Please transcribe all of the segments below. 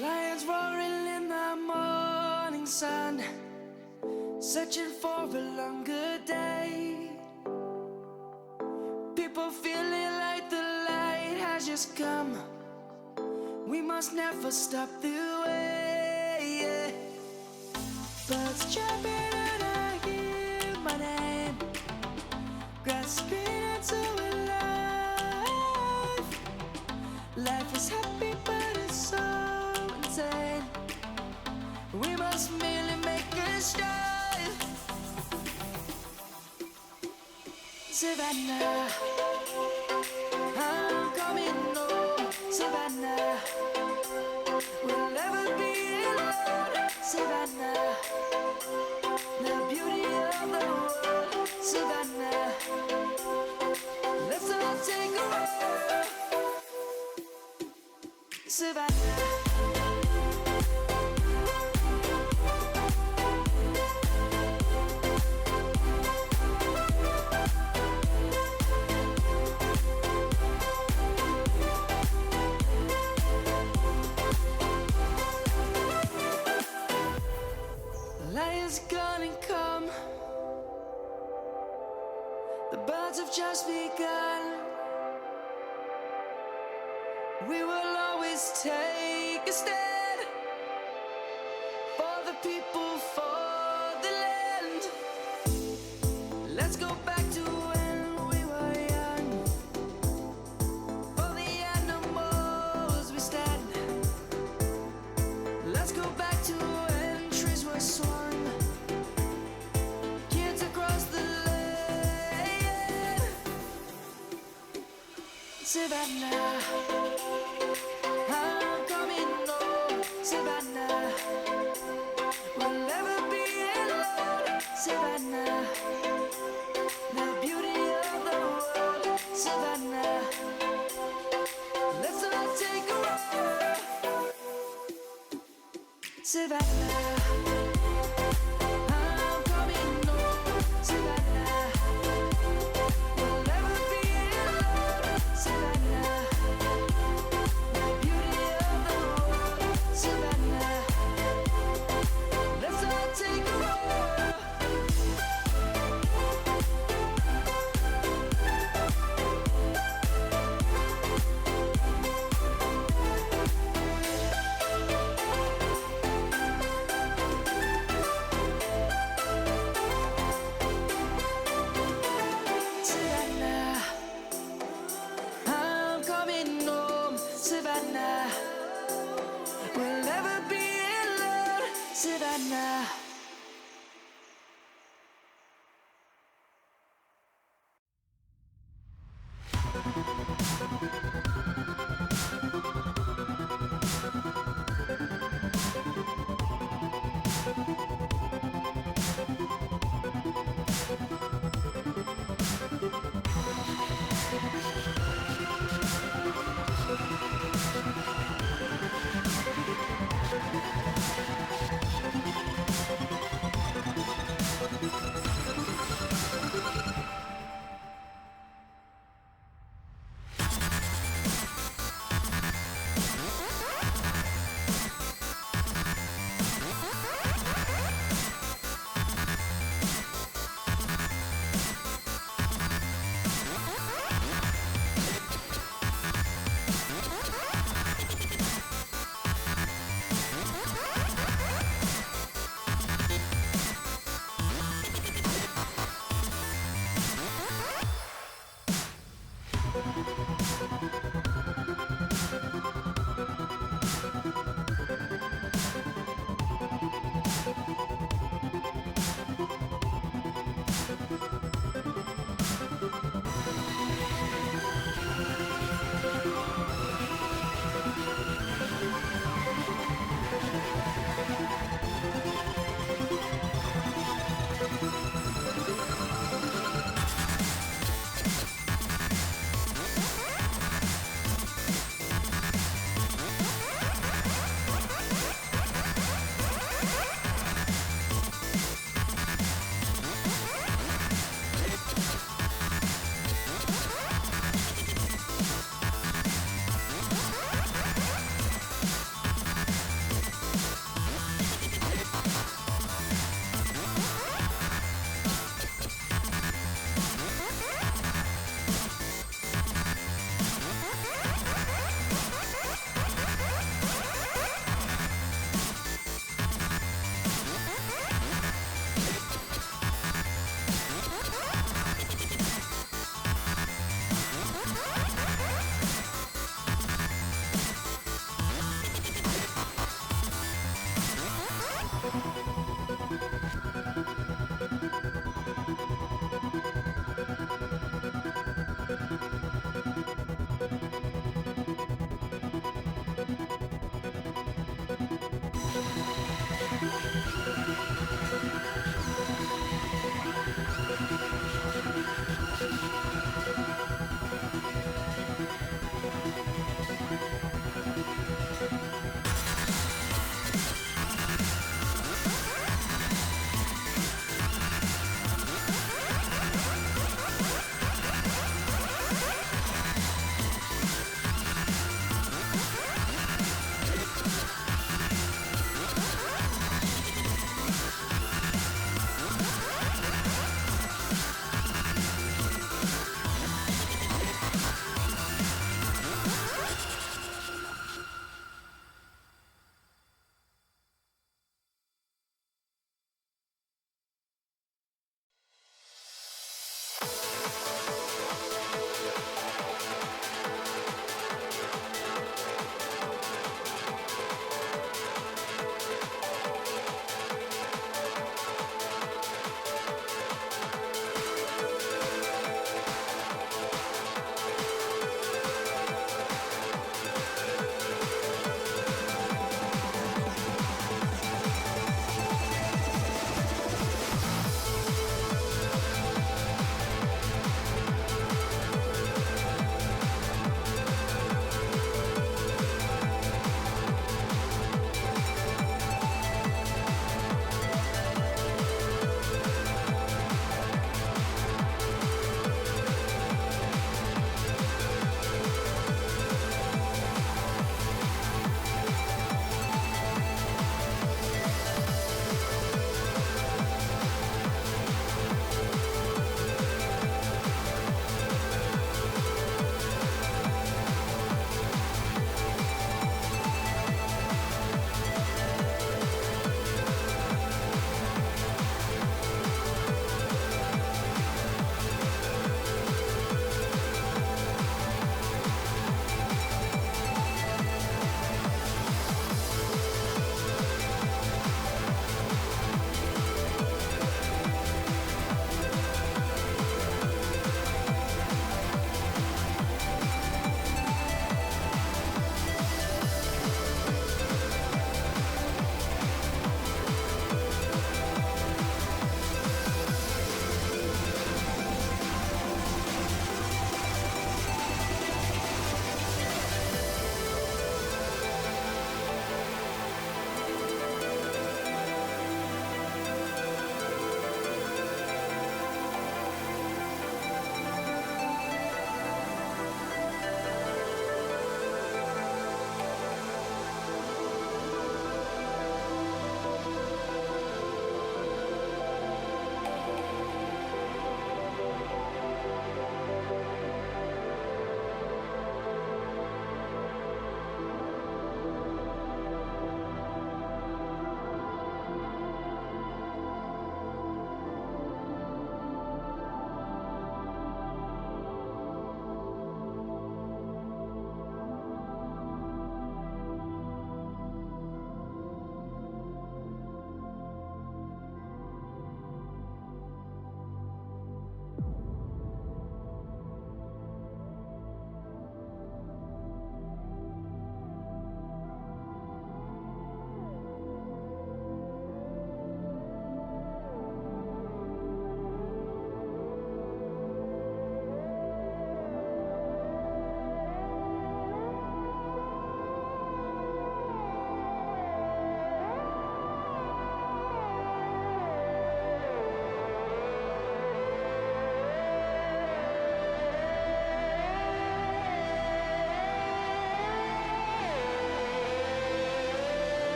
Lions roaring in the morning sun, searching for a longer day. People feeling like the light has just come. We must never stop the way, yeah. Birds chirping and I hear my name, grasping into a life. Life is happy but it's so insane. We must merely make a start. Savannah, I'm coming home. Savannah, we'll never be alone. Savannah, the beauty of the world. Savannah, let's all take a walk. Savannah. Lion's gonna come. The birds have just begun. We will always take a stand for the people, for the land. Let's go back to when we were young. For the animals we stand. Let's go back to when trees were swung. Kids across the land. Savannah, I'm coming home. Savannah, we'll never be alone. Savannah, the beauty of the world. Savannah, let's all take a walk. Savannah, I'm coming home. Savannah, we'll never be alone. Savannah, Savannah. We'll never be alone, Savannah.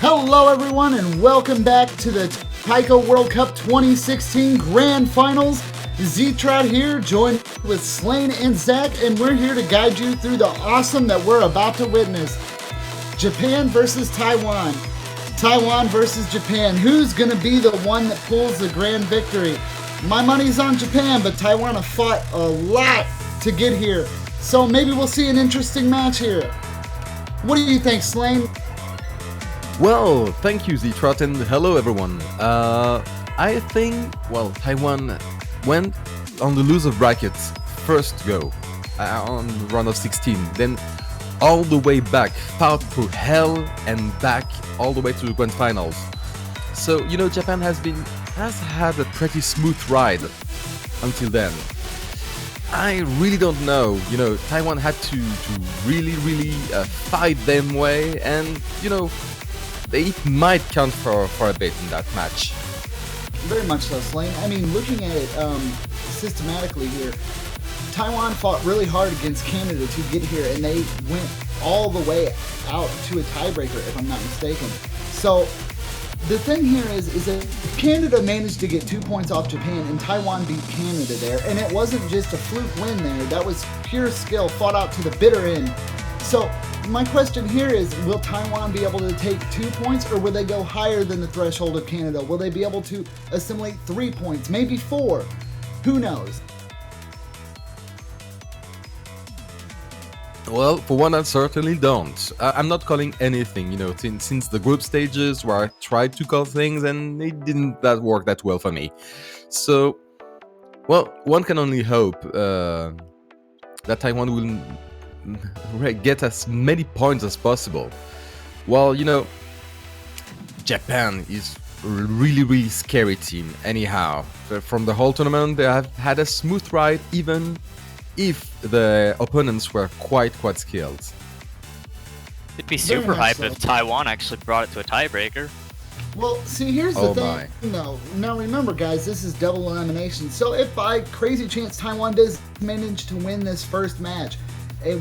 Hello everyone and welcome back to the Taiko World Cup 2016 Grand Finals. Z-Trot here, joined with Slane and Zach, and we're here to guide you through the awesome that we're about to witness. Japan versus Taiwan. Taiwan versus Japan. Who's going to be the one that pulls the grand victory? My money's on Japan, but Taiwan have fought a lot to get here. So maybe we'll see an interesting match here. What do you think, Slane? Well, thank you, Z-Trot, and hello, everyone. I think, Taiwan went on the loser brackets first go on round of 16, then all the way back, fought through hell and back all the way to the grand finals. So, Japan has had a pretty smooth ride until then. I really don't know. Taiwan had to really fight them way, and they might count for a bit in that match. Very much so, Slane. I mean, looking at it systematically here, Taiwan fought really hard against Canada to get here, and they went all the way out to a tiebreaker, if I'm not mistaken. So the thing here is that Canada managed to get 2 points off Japan, and Taiwan beat Canada there. And it wasn't just a fluke win there. That was pure skill, fought out to the bitter end. So my question here is, will Taiwan be able to take 2 points, or will they go higher than the threshold of Canada? Will they be able to assimilate 3 points, maybe 4? Who knows? Well, for one, I certainly don't. I'm not calling anything, since the group stages where I tried to call things and it didn't work that well for me. So, one can only hope that Taiwan will get as many points as possible. Well, Japan is a really scary team anyhow. From the whole tournament, they have had a smooth ride, even if the opponents were quite skilled. It'd be super hype if Taiwan actually brought it to a tiebreaker. Well, see, here's the thing, though. Now, remember, guys, this is double elimination. So if by crazy chance Taiwan does manage to win this first match,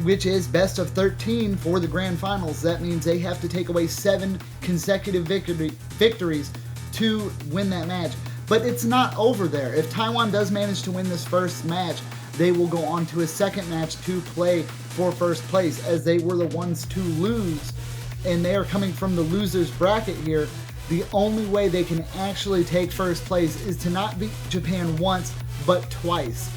which is best of 13 for the grand finals, that means they have to take away 7 consecutive victories to win that match. But it's not over there. If Taiwan does manage to win this first match, they will go on to a second match to play for first place, as they were the ones to lose, and they are coming from the loser's bracket here. The only way they can actually take first place is to not beat Japan once, but twice.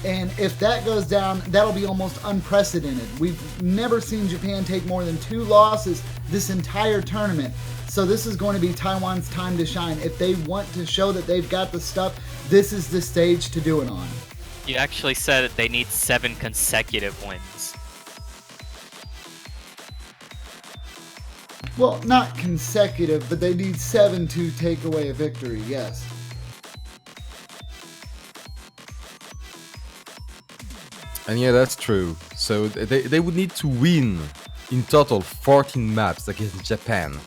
And if that goes down, that'll be almost unprecedented. We've never seen Japan take more than 2 losses this entire tournament. So this is going to be Taiwan's time to shine. If they want to show that they've got the stuff, this is the stage to do it on. You actually said that they need 7 consecutive wins. Well, not consecutive, but they need 7 to take away a victory, yes. And yeah, that's true. So they would need to win in total 14 maps against Japan,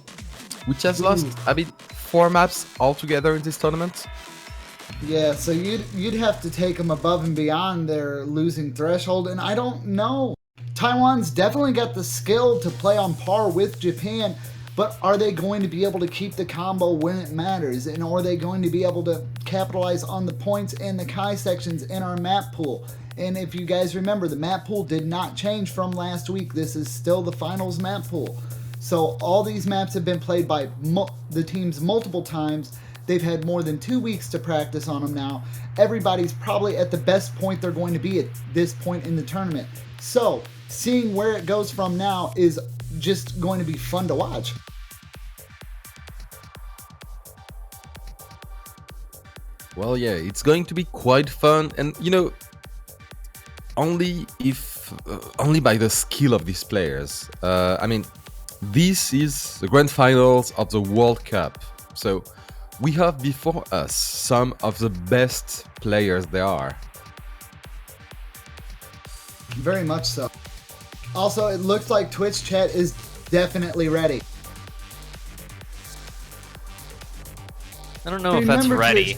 which has lost, 4 maps altogether in this tournament. Yeah, so you'd have to take them above and beyond their losing threshold, and I don't know. Taiwan's definitely got the skill to play on par with Japan, but are they going to be able to keep the combo when it matters? And are they going to be able to capitalize on the points and the Kai sections in our map pool? And if you guys remember, the map pool did not change from last week. This is still the finals map pool. So all these maps have been played by the teams multiple times. They've had more than 2 weeks to practice on them now. Everybody's probably at the best point they're going to be at this point in the tournament. So, seeing where it goes from now is just going to be fun to watch. Well, yeah, it's going to be quite fun, and only by the skill of these players. This is the grand finals of the World Cup, so we have before us some of the best players there are. Very much so. Also, it looks like Twitch chat is definitely ready. I don't know if that's ready.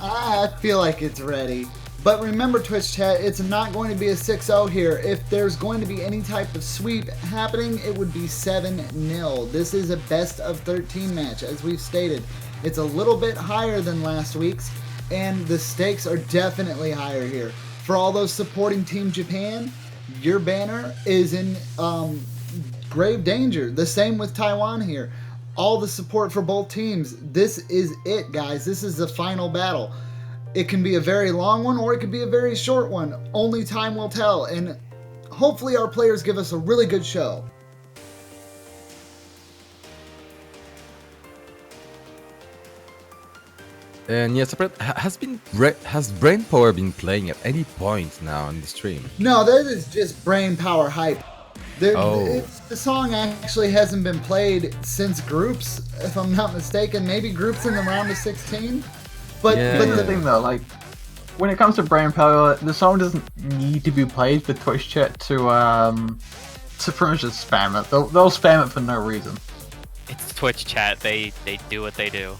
I feel like it's ready. But remember, Twitch chat, it's not going to be a 6-0 here. If there's going to be any type of sweep happening, it would be 7-0. This is a best of 13 match, as we've stated. It's a little bit higher than last week's, and the stakes are definitely higher here. For all those supporting Team Japan, your banner is in grave danger. The same with Taiwan here. All the support for both teams. This is it, guys. This is the final battle. It can be a very long one, or it could be a very short one. Only time will tell, and hopefully our players give us a really good show. And yes, has Brain Power been playing at any point now in the stream? No, that is just brain power hype. Oh. The song actually hasn't been played since groups, if I'm not mistaken. Maybe groups in the round of 16. But the thing though, like, when it comes to Brain Power, the song doesn't need to be played for Twitch chat to pretty much just spam it. They'll spam it for no reason. It's Twitch chat. They do what they do.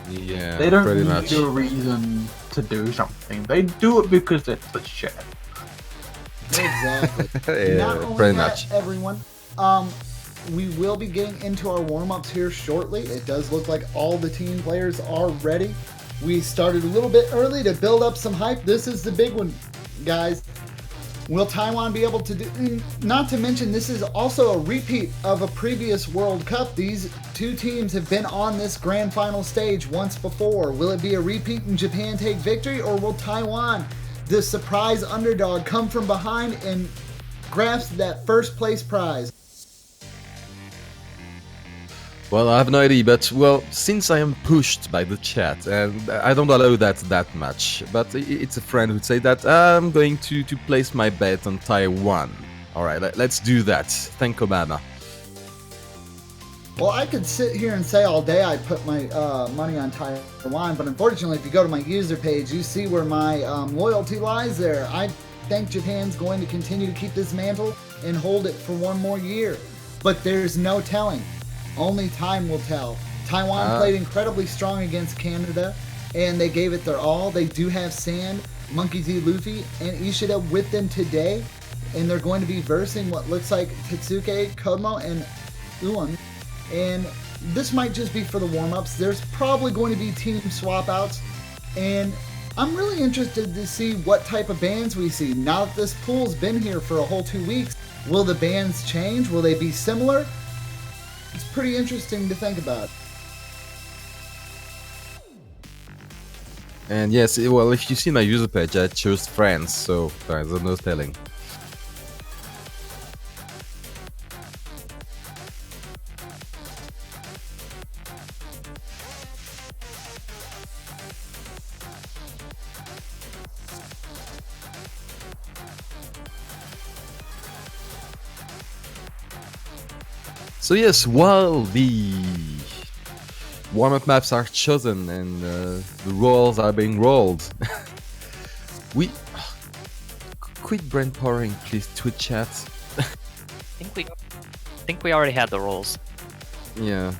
Yeah, They don't pretty need much. a reason to do something. They do it because they're Twitch chat. Exactly. Yeah, Not only pretty that, much. everyone, we will be getting into our warm-ups here shortly. It does look like all the team players are ready. We started a little bit early to build up some hype. This is the big one, guys. Will Taiwan be able to do... Not to mention, this is also a repeat of a previous World Cup. These two teams have been on this grand final stage once before. Will it be a repeat and Japan take victory, or will Taiwan, the surprise underdog, come from behind and grasp that first place prize? Well, I have no idea, but well, since I am pushed by the chat, and I don't allow that much, but it's a friend who'd say that I'm going to place my bet on Taiwan. Alright, let's do that. Thank Obama. Well, I could sit here and say all day I put my money on Taiwan, but unfortunately, if you go to my user page, you see where my loyalty lies there. I think Japan's going to continue to keep this mantle and hold it for one more year, but there's no telling. Only time will tell. Taiwan played incredibly strong against Canada, and they gave it their all. They do have Sand, Monkey D. Luffy, and Ishida with them today, and they're going to be versing what looks like Tetsuke, Kodomo, and Uon. And this might just be for the warm-ups. There's probably going to be team swap-outs, and I'm really interested to see what type of bans we see. Now that this pool's been here for a whole 2 weeks, will the bans change? Will they be similar? It's pretty interesting to think about. And yes, well, if you see my user page, I chose France, so there's no telling. So yes, while the warm-up maps are chosen and the rolls are being rolled, we quit brain powering, please, Twitch chat. I think we already had the rolls. Yeah.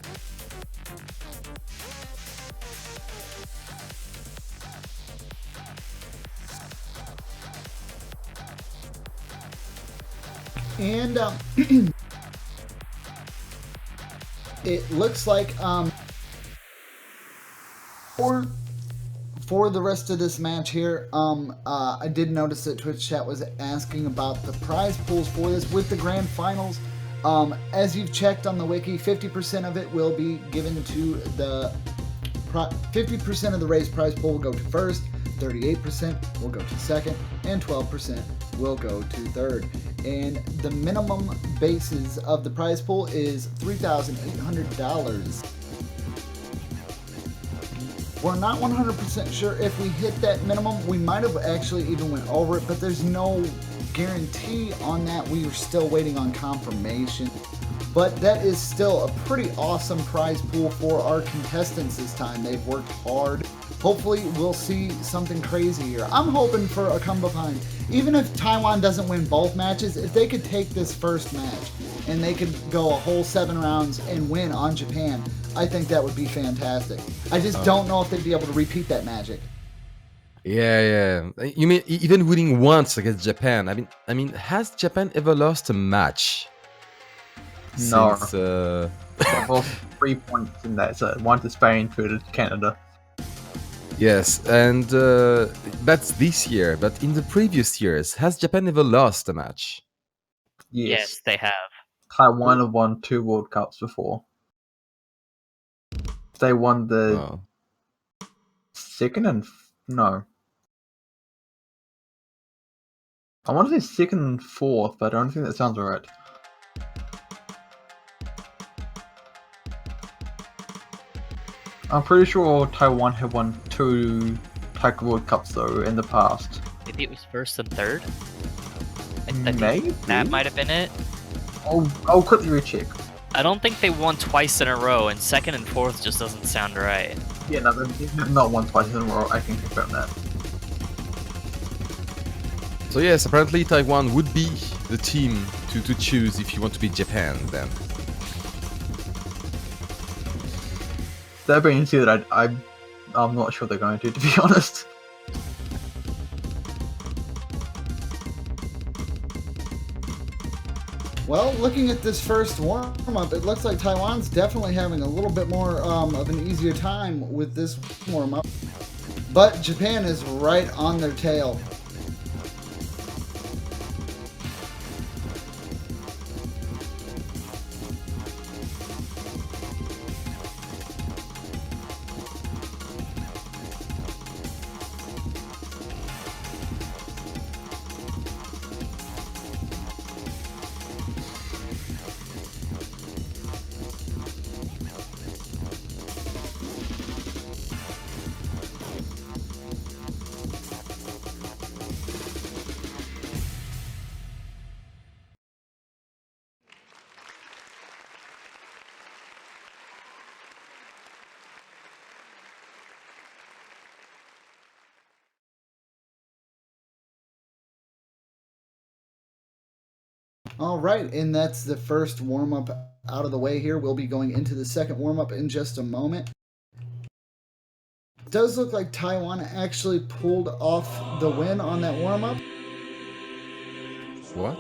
And it looks like for the rest of this match here, I did notice that Twitch chat was asking about the prize pools for this with the grand finals. As you've checked on the wiki, 50% of it will be given to the 50% of the raised prize pool will go to first, 38% will go to second, and 12% will go to third. And the minimum basis of the prize pool is $3,800. We're not 100% sure if we hit that minimum. We might have actually even went over it, but there's no guarantee on that. We are still waiting on confirmation. But that is still a pretty awesome prize pool for our contestants this time. They've worked hard. Hopefully we'll see something crazy here. I'm hoping for a come behind. Even if Taiwan doesn't win both matches, if they could take this first match and they could go a whole 7 rounds and win on Japan, I think that would be fantastic. I just don't know if they'd be able to repeat that magic. Yeah. You mean even winning once against Japan? I mean, has Japan ever lost a match No. since? They've lost 3 points in that set. 1 to Spain, 2 to Canada. Yes, and that's this year. But in the previous years, has Japan ever lost a match? Yes. They have. Taiwan have won 2 World Cups before. They won the Oh, second and no. I want to say second and fourth, but I don't think that sounds right. I'm pretty sure Taiwan have won 2 Taiko World Cups though in the past. Maybe it was first and third. I think Maybe that might have been it. I'll quickly recheck. I don't think they won twice in a row, and second and fourth just doesn't sound right. Yeah, no, they've not won twice in a row. I can confirm that. so yes, apparently Taiwan would be the team to choose if you want to beat Japan. Then That being said, I'm not sure they're going to be honest. Well, looking at this first warm-up, it looks like Taiwan's definitely having a little bit more of an easier time with this warm-up. But Japan is right on their tail. All right, and that's the first warm-up out of the way here. We'll be going into the second warm-up in just a moment. It does look like Taiwan actually pulled off the win on that warm-up. what?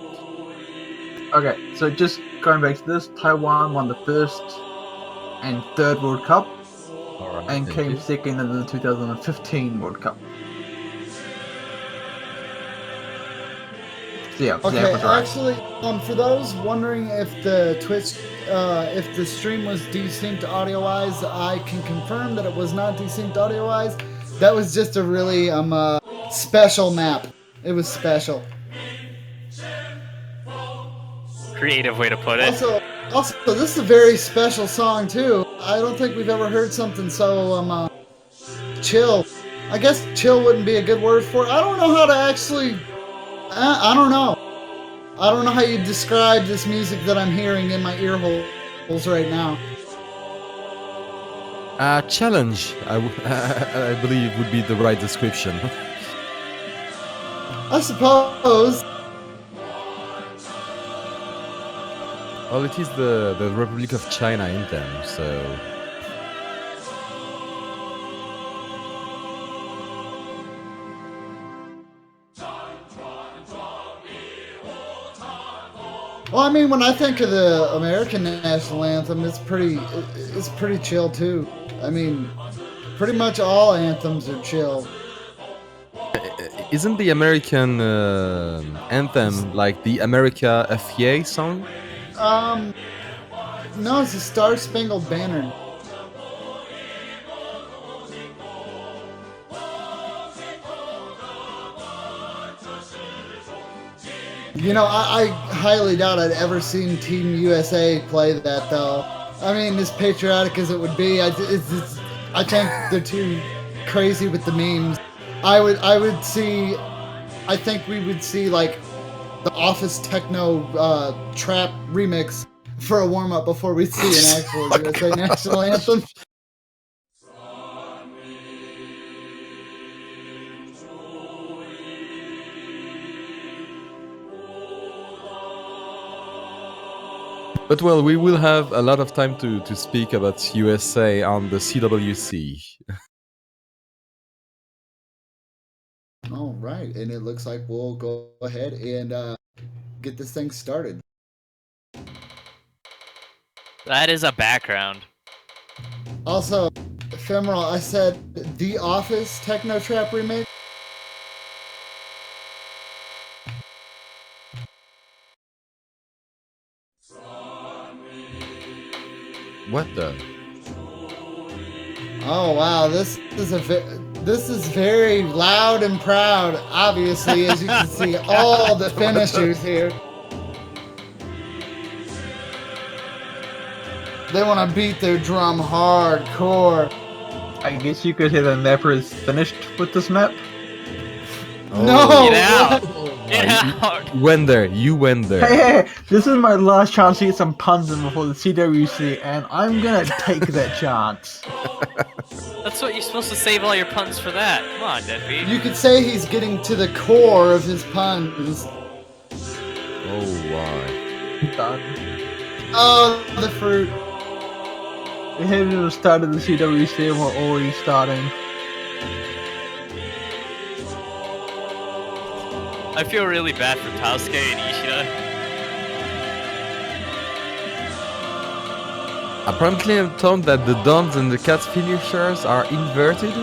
Okay, so just going back to this, Taiwan won the first and third World Cup All right, and thank came you. second in the 2015 World Cup. So yeah, Okay, Zach was right. actually, for those wondering if the if the stream was desynced audio-wise, I can confirm that it was not desynced audio-wise. That was just a really special map. It was special. Creative way to put it. Also, this is a very special song too. I don't think we've ever heard something so chill. I guess chill wouldn't be a good word for it. I don't know how to actually. I don't know. I don't know how you describe this music that I'm hearing in my ear holes right now. Challenge, I believe would be the right description. I suppose. Well, it is the Republic of China anthem, so. Well, I mean, when I think of the American national anthem, it's pretty chill too. I mean, pretty much all anthems are chill. Isn't the American anthem like the America FEA song? No, it's a Star Spangled Banner. You know, I highly doubt I'd ever seen Team USA play that, though. I mean, as patriotic as it would be, I think they're too crazy with the memes. I think we would see, like, the Office Techno trap remix for a warm-up before we see an actual USA national anthem. But well, we will have a lot of time to speak about USA on the CWC. right, and it looks like we'll go ahead and get this thing started. That is a background. Also, Ephemeral, I said The Office Techno Trap remake. What the? Oh wow, this is very loud and proud. Obviously, as you can see, all the finishers here. They want to beat their drum hardcore. I guess you could say the Never is finished with this map. No! Get out! what? Get out! You went there. You went there. Hey, this is my last chance to get some puns in before the CWC, and I'm gonna take that chance. That's what you're supposed to save all your puns for that. Come on, Deadbeat. You could say he's getting to the core of his puns. Oh my. Done. Oh, the fruit. We haven't even started the CWC and we're already starting. I feel really bad for Tasuke and Ishida. Apparently, I'm told that the Dons and the Cats finishers are inverted.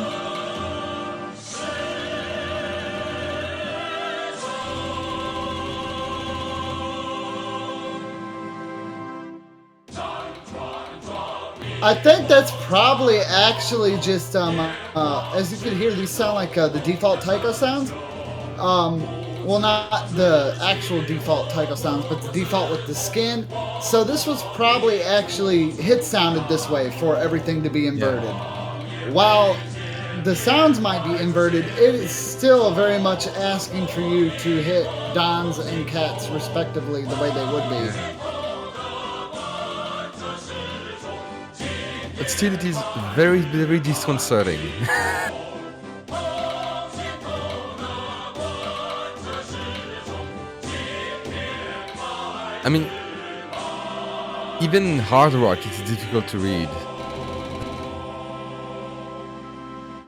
I think that's probably actually just as you can hear, these sound like the default taiko sounds. Well, not the actual default taiko sounds, but the default with the skin. So this was probably actually hit sounded this way for everything to be inverted. Yeah. While the sounds might be inverted, it is still very much asking for you to hit Dons and Cats respectively the way they would be. But still, it is very, very disconcerting. I mean, even hard rock is difficult to read.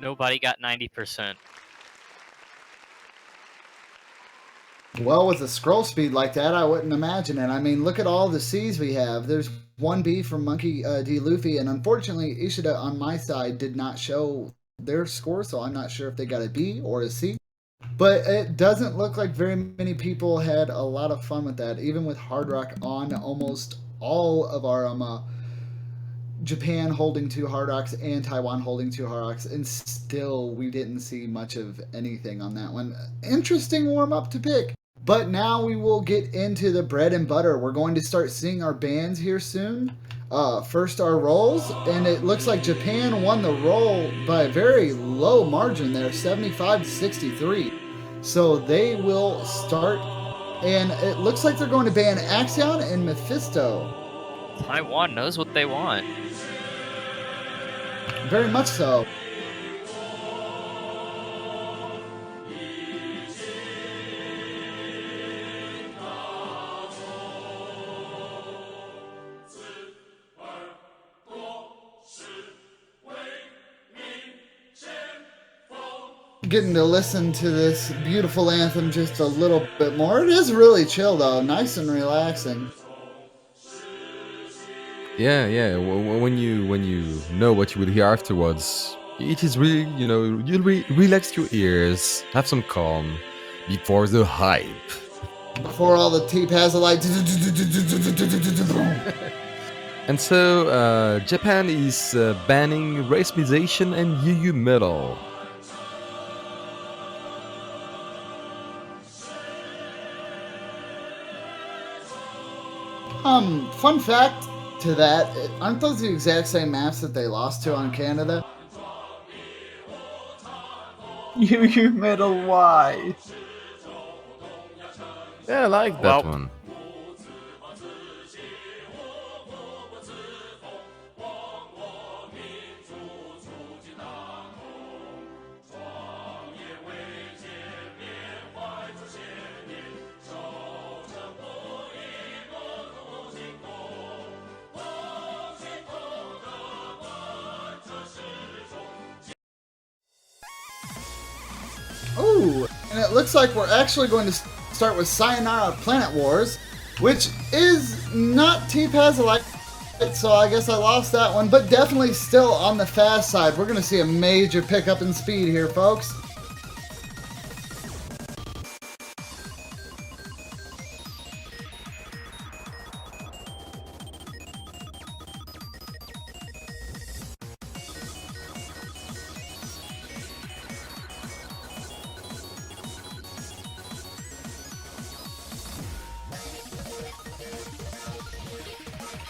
Nobody got 90%. Well, with a scroll speed like that, I wouldn't imagine it. I mean, look at all the C's we have. There's 1B from Monkey D. Luffy, and unfortunately, Ishida on my side did not show their score, so I'm not sure if they got a B or a C. But it doesn't look like very many people had a lot of fun with that, even with Hard Rock on almost all of our Japan holding 2 Hard Rocks and Taiwan holding 2 Hard Rocks, and still we didn't see much of anything on that one. Interesting warm-up to pick. But now we will get into the bread and butter. We're going to start seeing our bands here soon. First our rolls, and it looks like Japan won the roll by a very low margin there, 75-63. So they will start, and it looks like they're going to ban Axion and Mephisto. Taiwan knows what they want. Very much so. Getting to listen to this beautiful anthem just a little bit more. It is really chill though, nice and relaxing. Yeah, yeah. When you know what you will hear afterwards, it is really, you know, you'll relax your ears, have some calm before the hype. Before all the T-Pads are like. And so Japan is banning racemization and UU metal. Fun fact to that, aren't those the exact same maps that they lost to on Canada? UU Metal Y. Yeah, I like that one. Ooh, and it looks like we're actually going to start with Sayonara Planet Wars, which is not T-Paz-alike, so I guess I lost that one, but definitely still on the fast side. We're going to see a major pickup in speed here, folks.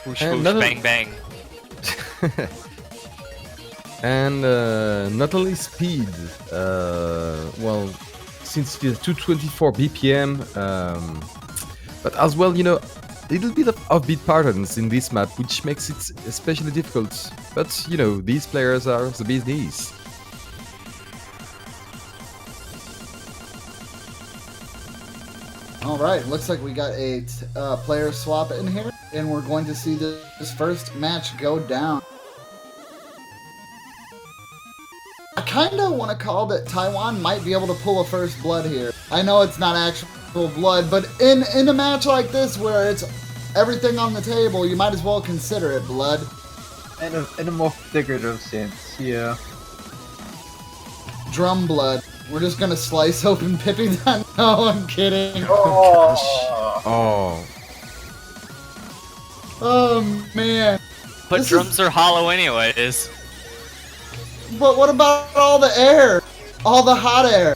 Whoosh, And whoosh, bang, bang. And not only speed, well, since it is 224 BPM, but as well, you know, a little bit of offbeat patterns in this map, which makes it especially difficult. But, you know, these players are the bee's knees. Alright, looks like we got a player swap in here, and we're going to see this first match go down. I kind of want to call that Taiwan might be able to pull a first blood here. I know it's not actual blood, but in a match like this where it's everything on the table, you might as well consider it blood. In a more figurative sense, yeah. Drum blood. We're just gonna slice open Pippi then? No, I'm kidding. Oh. Oh, man. But This drums are hollow anyways. But what about all the air? All the hot air?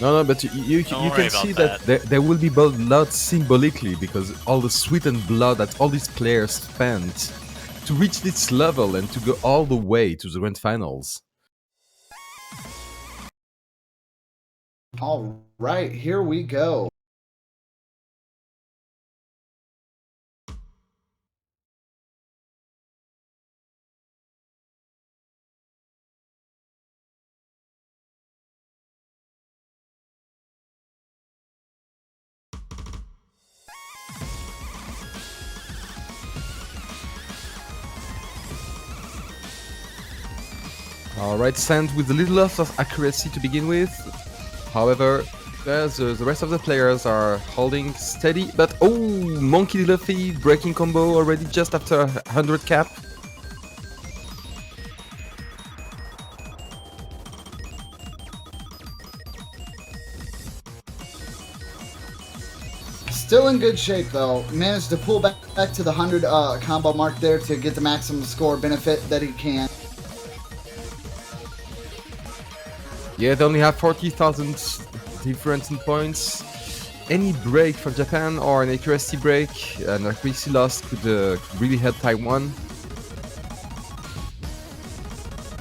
No, but you Don't worry can about see that there will be blood symbolically, because all the sweat and blood that all these players spent to reach this level and to go all the way to the grand finals. All right, here we go. Alright, sand with a little loss of accuracy to begin with. However, the rest of the players are holding steady. But oh, Monkey Luffy breaking combo already just after 100 cap. Still in good shape though. Managed to pull back to the 100 combo mark there to get the maximum score benefit that he can. Yeah, they only have 40,000 difference in points. Any break from Japan or an accuracy break, an accuracy loss could really help Taiwan.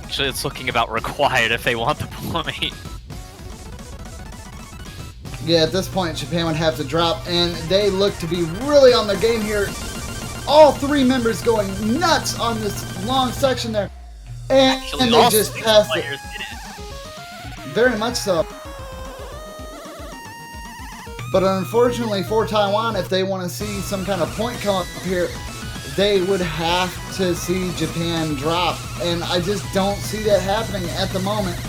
Actually, it's looking about required if they want the point. Yeah, at this point, Japan would have to drop, and they look to be really on their game here. All three members going nuts on this long section there. And, Actually, they all just six passed it. players did it. Very much so. But unfortunately for Taiwan, if they want to see some kind of point come up here, they would have to see Japan drop. And I just don't see that happening at the moment.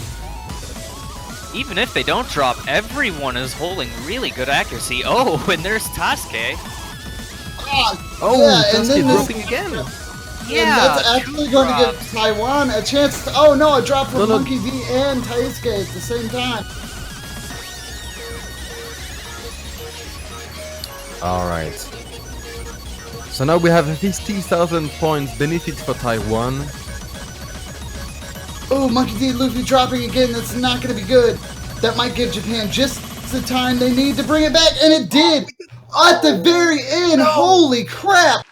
Even if they don't drop, everyone is holding really good accuracy. Oh, and there's Tasuke. Oh, yeah, and Tasuke then dropping again! Yeah, and that's actually going to give Taiwan a chance to... Oh no, a drop from No. Monkey D and Taisuke at the same time. Alright. So now we have 50,000 points benefit for Taiwan. Oh, Monkey D. Luffy dropping again. That's not going to be good. That might give Japan just the time they need to bring it back, and it did! At the very end, holy crap!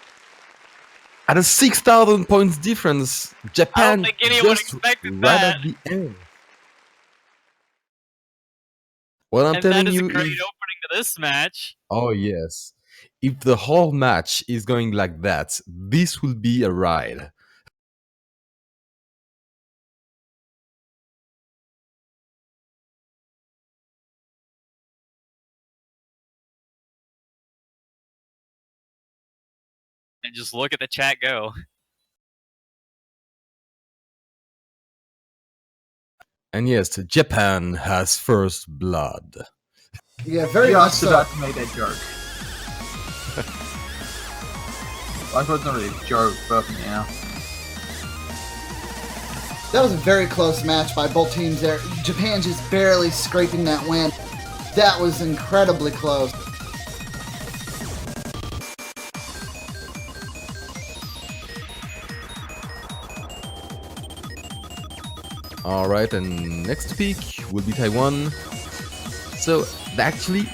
At a 6,000 points difference, Japan think anyone just expected right that. at the end. Well, I'm And that telling is a you, great if, opening to this match. oh yes, if the whole match is going like that, this will be a ride. And just look at the chat go. And yes, Japan has first blood. Yeah, very You much asked so. about to make that joke. I thought it was not really a joke, but yeah. That was a very close match by both teams there. Japan just barely scraping that win. That was incredibly close. Alright, and next to peak will be Taiwan. So, they actually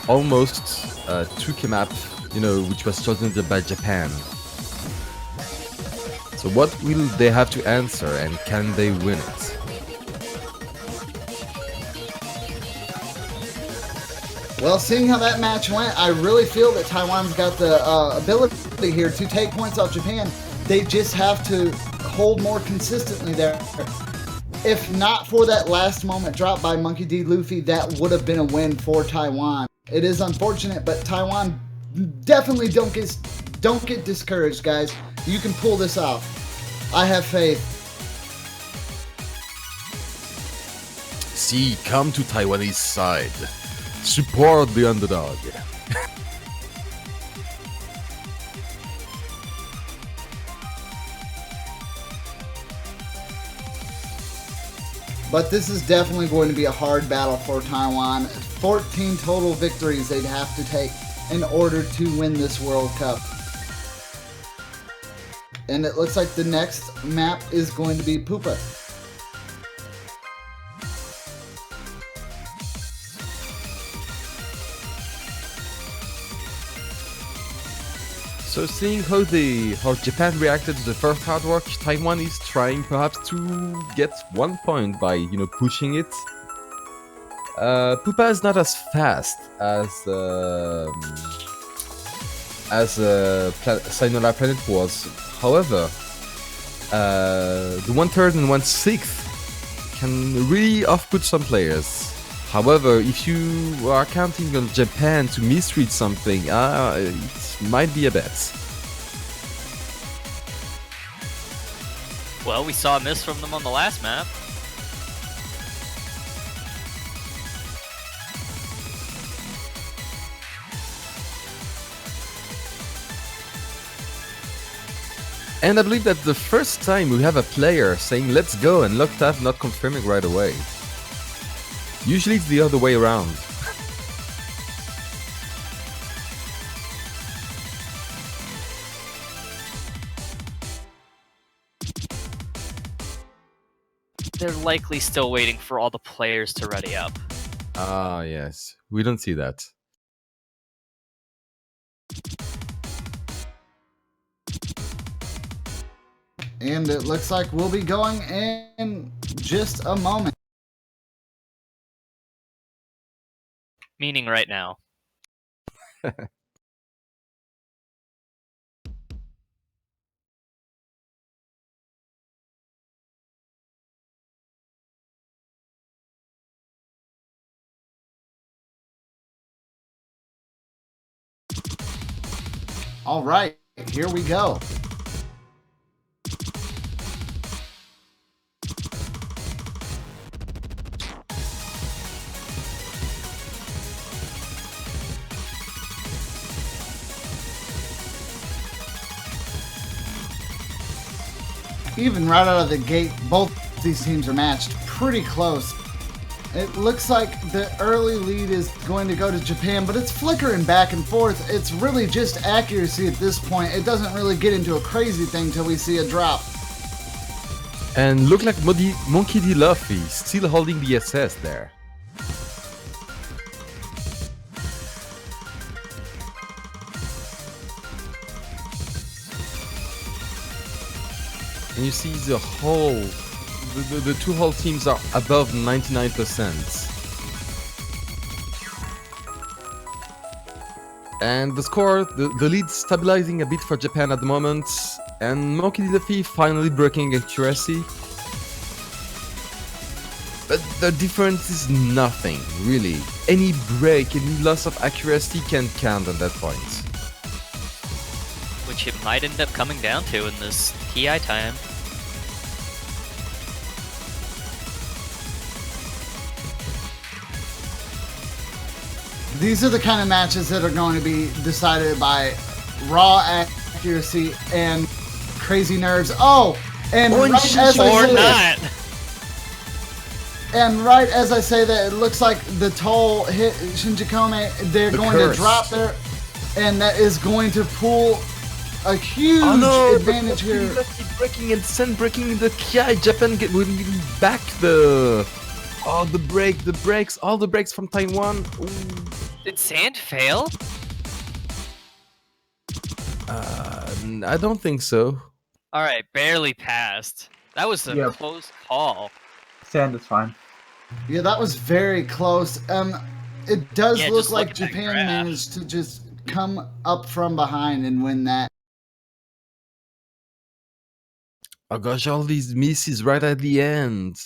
almost took a map, which was chosen by Japan. So what will they have to answer, and can they win it? Well, seeing how that match went, I really feel that Taiwan's got the ability here to take points off Japan. They just have to hold more consistently there. If not for that last moment drop by Monkey D. Luffy, that would have been a win for Taiwan. It is unfortunate, but Taiwan definitely don't get discouraged, guys. You can pull this off. I have faith. See, come to Taiwanese side. Support the underdog. But this is definitely going to be a hard battle for Taiwan. 14 total victories they'd have to take in order to win this World Cup. And it looks like the next map is going to be Pupa. So seeing how Japan reacted to the first hard work, Taiwan is trying perhaps to get 1 point by pushing it. Pupa is not as fast as Sayonara Planet was. However, the 1/3 and 1/6 can really off-put some players. However, if you are counting on Japan to misread something, it might be a bet. Well, we saw a miss from them on the last map. And I believe that the first time we have a player saying let's go and Loctave not confirming right away. Usually it's the other way around. They're likely still waiting for all the players to ready up. Ah, yes. We don't see that. And it looks like we'll be going in just a moment. Meaning right now. All right, here we go. Even right out of the gate, both these teams are matched pretty close. It looks like the early lead is going to go to Japan, but it's flickering back and forth. It's really just accuracy at this point. It doesn't really get into a crazy thing till we see a drop. And look like Monkey D. Luffy still holding the SS there. And you see the two whole teams are above 99%. And the score, the lead stabilizing a bit for Japan at the moment. And Monkey D. Luffy finally breaking accuracy. But the difference is nothing, really. Any break, any loss of accuracy can count at that point. Which it might end up coming down to in this TI time. These are the kind of matches that are going to be decided by raw accuracy and crazy nerves. Oh, and Or right as I Or say not. and right as I say that, it looks like the toll hit Shinjikome. They're The going curse. to drop there, and that is going to pull a huge Oh no! advantage here. Breaking and Sen breaking the Kiai. Japan will back the. Oh, the brakes, all the brakes from Taiwan. Ooh. Did Sand fail? I don't think so. Alright, barely passed. That was a Yep. close call. Sand is fine. Yeah, that was very close. It does Yeah, look just like look at that Japan graph. managed to just come up from behind and win that. Oh gosh, all these misses right at the end.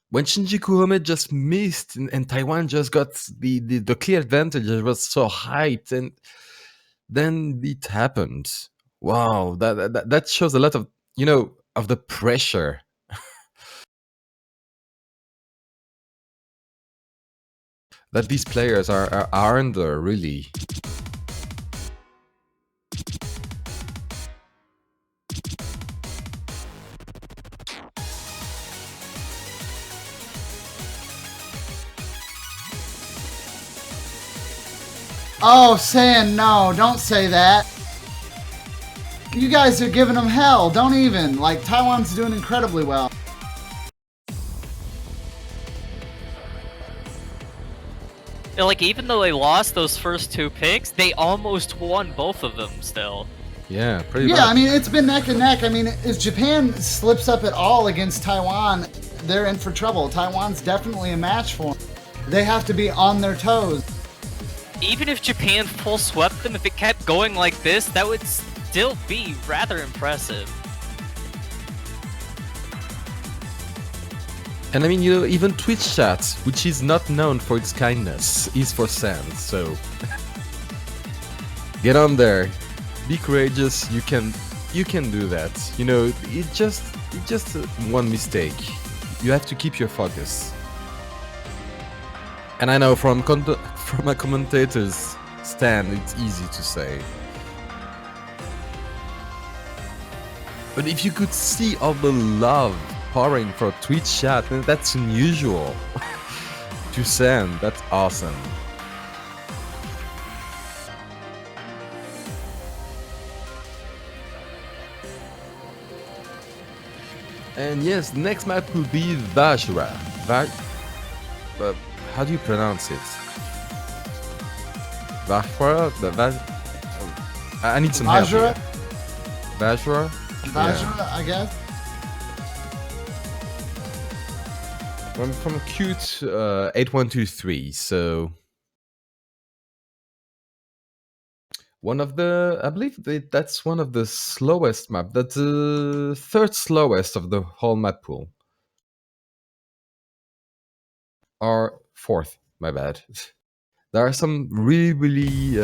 When Shinji Kuhome just missed and Taiwan just got the clear advantage, it was so hyped, and then it happened. Wow, that shows a lot of, of the pressure. That these players are under, really. Oh, San, no, don't say that. You guys are giving them hell. Don't even. Like, Taiwan's doing incredibly well. Like, even though they lost those first 2 picks, they almost won both of them still. Yeah, pretty much. Yeah, I mean, it's been neck and neck. I mean, if Japan slips up at all against Taiwan, they're in for trouble. Taiwan's definitely a match for them. They have to be on their toes. Even if Japan full swept them, if it kept going like this, that would still be rather impressive. And I mean, even Twitch chat, which is not known for its kindness, is for sand, so get on there. Be courageous, you can do that. It's just one mistake. You have to keep your focus. And I know from a commentator's stand, it's easy to say. But if you could see all the love pouring for Twitch chat, then that's unusual. To send, that's awesome. And yes, the next map will be Vajra. How do you pronounce it? Vajra? I need some help. Vajra? Here. Vajra? Vajra, I guess. From Cute 8123, so one of the, I believe that's one of the slowest map. That's the third slowest of the whole map pool. Or fourth, my bad. There are some really,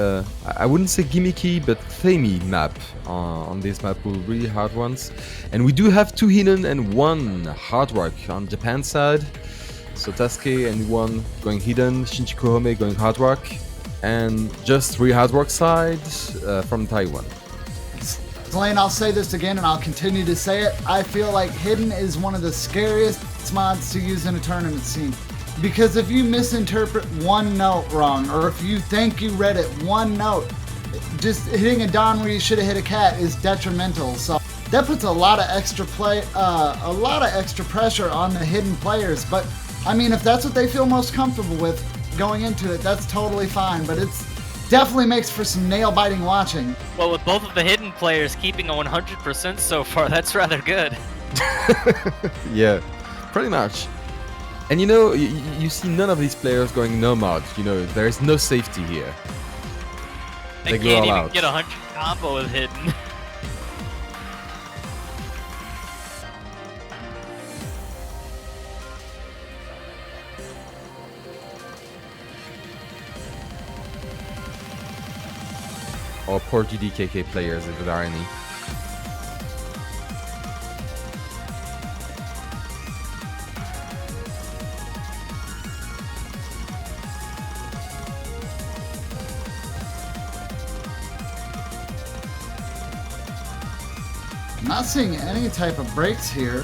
I wouldn't say gimmicky, but themey map on this map pool, really hard ones. And we do have 2 hidden and 1 hard rock on Japan side. So Tasuke and 1 going hidden, Shinji Kuhome going hard rock, and just 3 hard rock sides from Taiwan. Lane, I'll say this again and I'll continue to say it. I feel like hidden is one of the scariest mods to use in a tournament scene. Because if you misinterpret one note wrong, or if you think you read it one note, just hitting a Don where you should have hit a cat is detrimental. So that puts a lot of extra pressure on the hidden players. But I mean, if that's what they feel most comfortable with going into it, that's totally fine. But it's definitely makes for some nail-biting watching. Well, with both of the hidden players keeping a 100% so far, that's rather good. Yeah, pretty much. And you see none of these players going no mod. There is no safety here. They go can't all even out. get a 100 combo with hidden. Or poor GDKK players, if there are any. Not seeing any type of breaks here.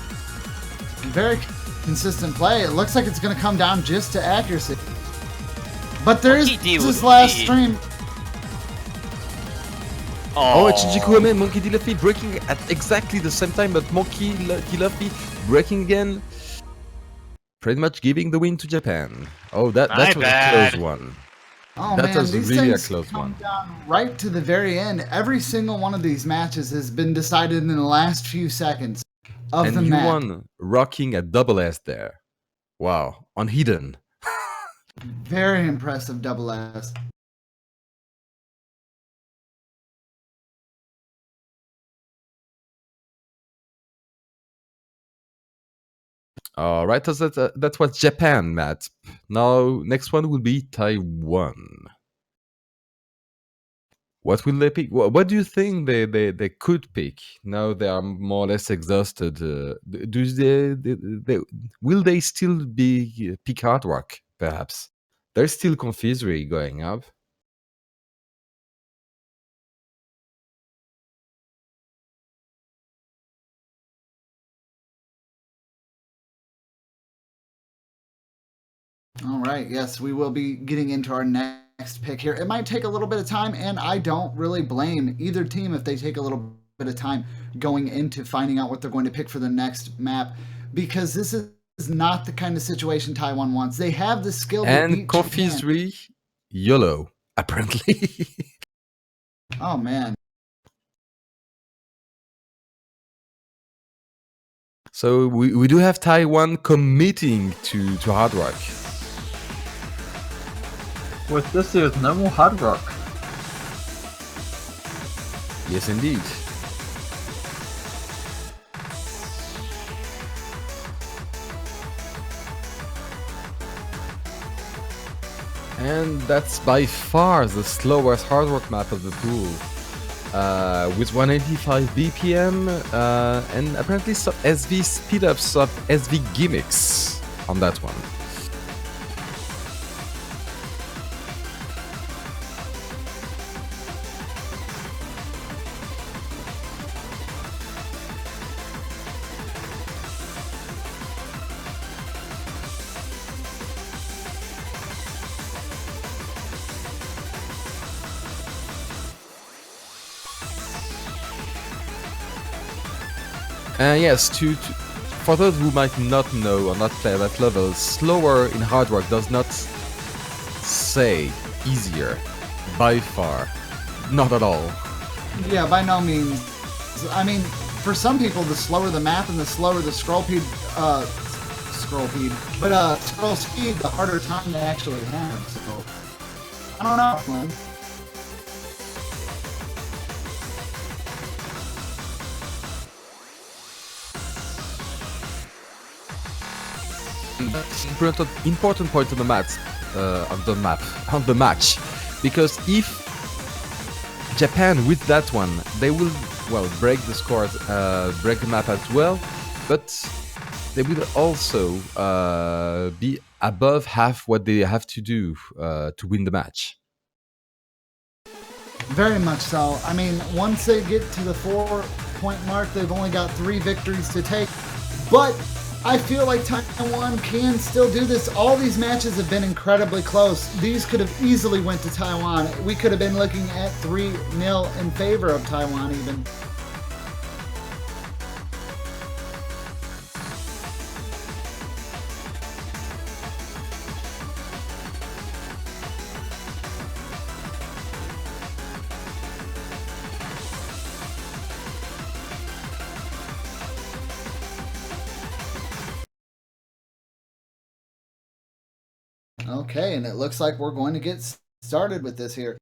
Very consistent play. It looks like it's going to come down just to accuracy. But there is this last stream. Oh, it's Shinji and Monkey D. Luffy breaking at exactly the same time, but Monkey D. Luffy breaking again. Pretty much giving the win to Japan. Oh, that was a close one. Oh that man, was these really things a close come one. down right to the very end. Every single one of these matches has been decided in the last few seconds of the And you match. won rocking a double S there. Wow, on hidden. Very impressive double S. All right, so that was Japan, Matt. Now, next one will be Taiwan. What will they pick? What do you think they could pick? Now they are more or less exhausted. Will they still be pick hard rock? Perhaps there's still confusery going up. All right, yes, we will be getting into our next pick here. It might take a little bit of time, and I don't really blame either team if they take a little bit of time going into finding out what they're going to pick for the next map, because this is not the kind of situation Taiwan wants. They have the skill to beat Japan. Confusery, YOLO, apparently. Oh man. So we do have Taiwan committing to hard rock. With this, there's no more hard rock. Yes, indeed. And that's by far the slowest hard rock map of the pool. With 185 BPM and apparently some SV speedups of SV gimmicks on that one. Yes, for those who might not know or not play at that level, slower in hard rock does not say easier. By far. Not at all. Yeah, by no means. I mean, for some people, the slower the map and the slower the scroll speed, scroll speed, the harder time they actually have. So, I don't know, man. Important point on the match, because if Japan with that one, they will break the scores, break the map as well, but they will also be above half what they have to do to win the match. Very much so. I mean, once they get to the 4-point mark, they've only got 3 victories to take, but I feel like Taiwan can still do this. All these matches have been incredibly close. These could have easily went to Taiwan. We could have been looking at 3-0 in favor of Taiwan even. Okay, and it looks like we're going to get started with this here.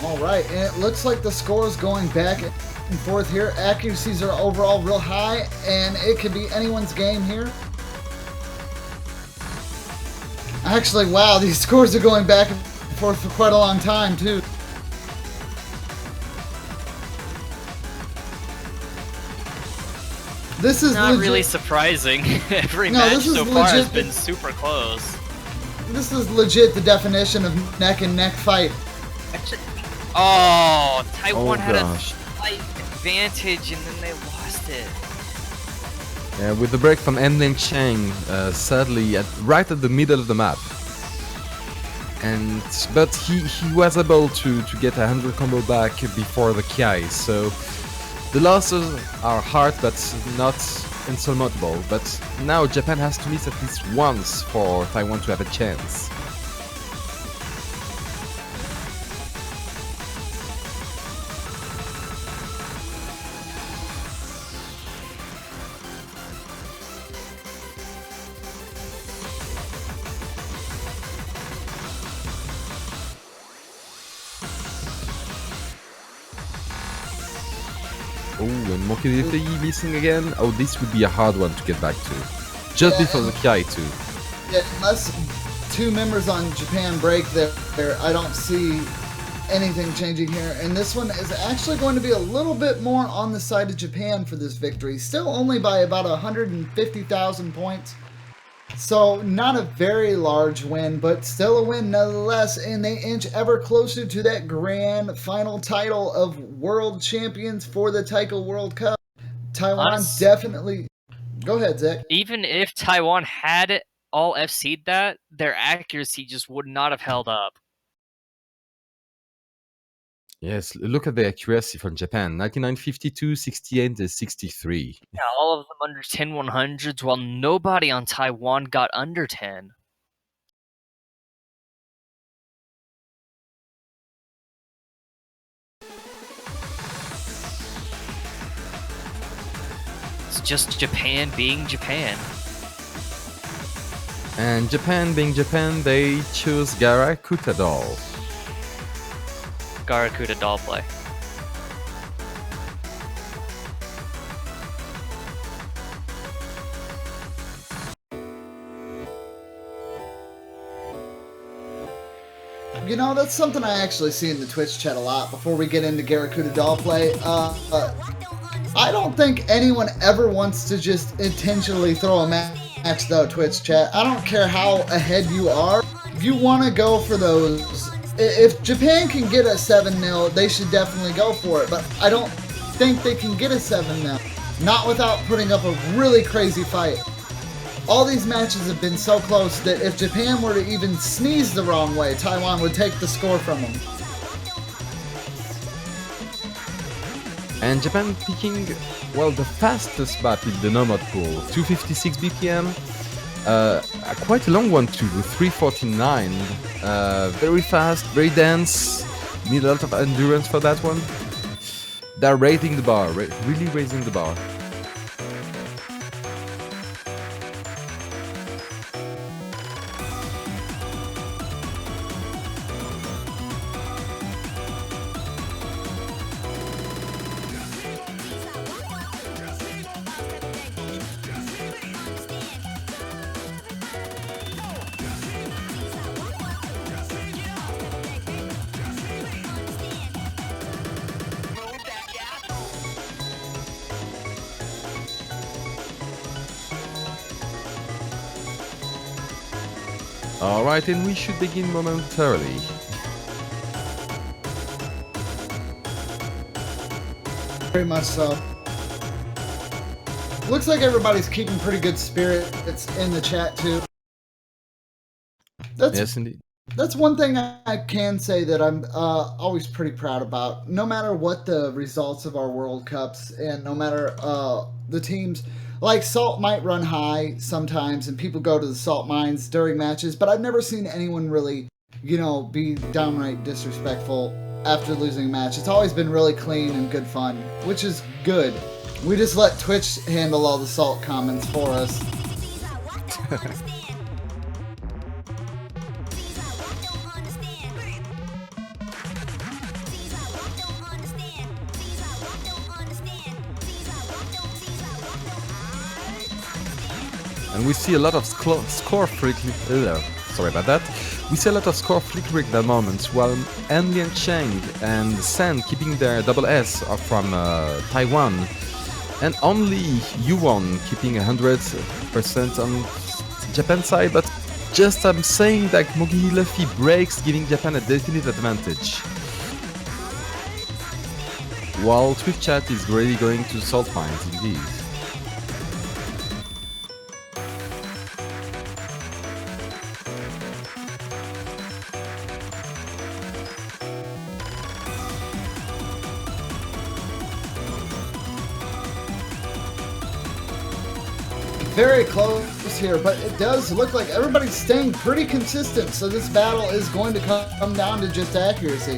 All right, and it looks like the score is going back and forth here. Accuracies are overall real high, and it could be anyone's game here. Actually, wow, these scores are going back and forth for quite a long time, too. This is Not legit. really surprising. Every No, match this is so far has legit. been super close. This is legit the definition of neck and neck fight. Actually, oh, Taiwan Oh, had a gosh. slight advantage and then they lost it. Yeah, with the break from Endling Chang, sadly, right at the middle of the map. But he was able to get a 100 combo back before the Kiai, so the losses are hard but not insurmountable. But now Japan has to miss at least once for Taiwan to have a chance. Oh, and Monkey DFE missing again. Oh, this would be a hard one to get back to. Just before the Kiai too. Yeah, unless two members on Japan break there, I don't see anything changing here. And this one is actually going to be a little bit more on the side of Japan for this victory. Still only by about 150,000 points. So not a very large win, but still a win nonetheless. And they inch ever closer to that grand final title of world champions for the Taiko World Cup. Taiwan definitely... Go ahead, Zach. Even if Taiwan had all FC'd that, their accuracy just would not have held up. Yes, look at the accuracy from Japan. 99, 52, 68, and 63. Yeah, all of them under 10 100s, while nobody on Taiwan got under 10. It's just Japan being Japan. And Japan being Japan, they choose Garakuta doll. Garakuta doll play. You know, that's something I actually see in the Twitch chat a lot before we get into Garakuta doll play. I don't think anyone ever wants to just intentionally throw a match, though, Twitch chat. I don't care how ahead you are. If you want to go for those... If Japan can get a 7-0, they should definitely go for it. But I don't think they can get a 7-0. Not without putting up a really crazy fight. All these matches have been so close that if Japan were to even sneeze the wrong way, Taiwan would take the score from them. And Japan picking, well, the fastest map in the Nomad pool, 256 BPM. Quite a long one too, 349. Very fast, very dense. Need a lot of endurance for that one. They're raising the bar, really raising the bar. Alright, and we should begin momentarily. Very much so. Looks like everybody's keeping pretty good spirit. It's in the chat too. Yes, indeed. That's one thing I can say that I'm always pretty proud about. No matter what the results of our World Cups and no matter the teams, like Salt might run high sometimes and people go to the salt mines during matches, but I've never seen anyone really, you know, be downright disrespectful after losing a match. It's always been really clean and good fun, which is good. We just let Twitch handle all the salt comments for us. And we see a lot of score sorry about that. We see a lot of score flickering at moments, while En Lian Cheng and Sen keeping their double S are from Taiwan, and only Yuan keeping 100% on Japan side, but just I'm saying that Monkey D. Luffy breaks, giving Japan a definite advantage. While Twitch chat is really going to salt mines, indeed. Very close here, but it does look like everybody's staying pretty consistent, so this battle is going to come down to just accuracy.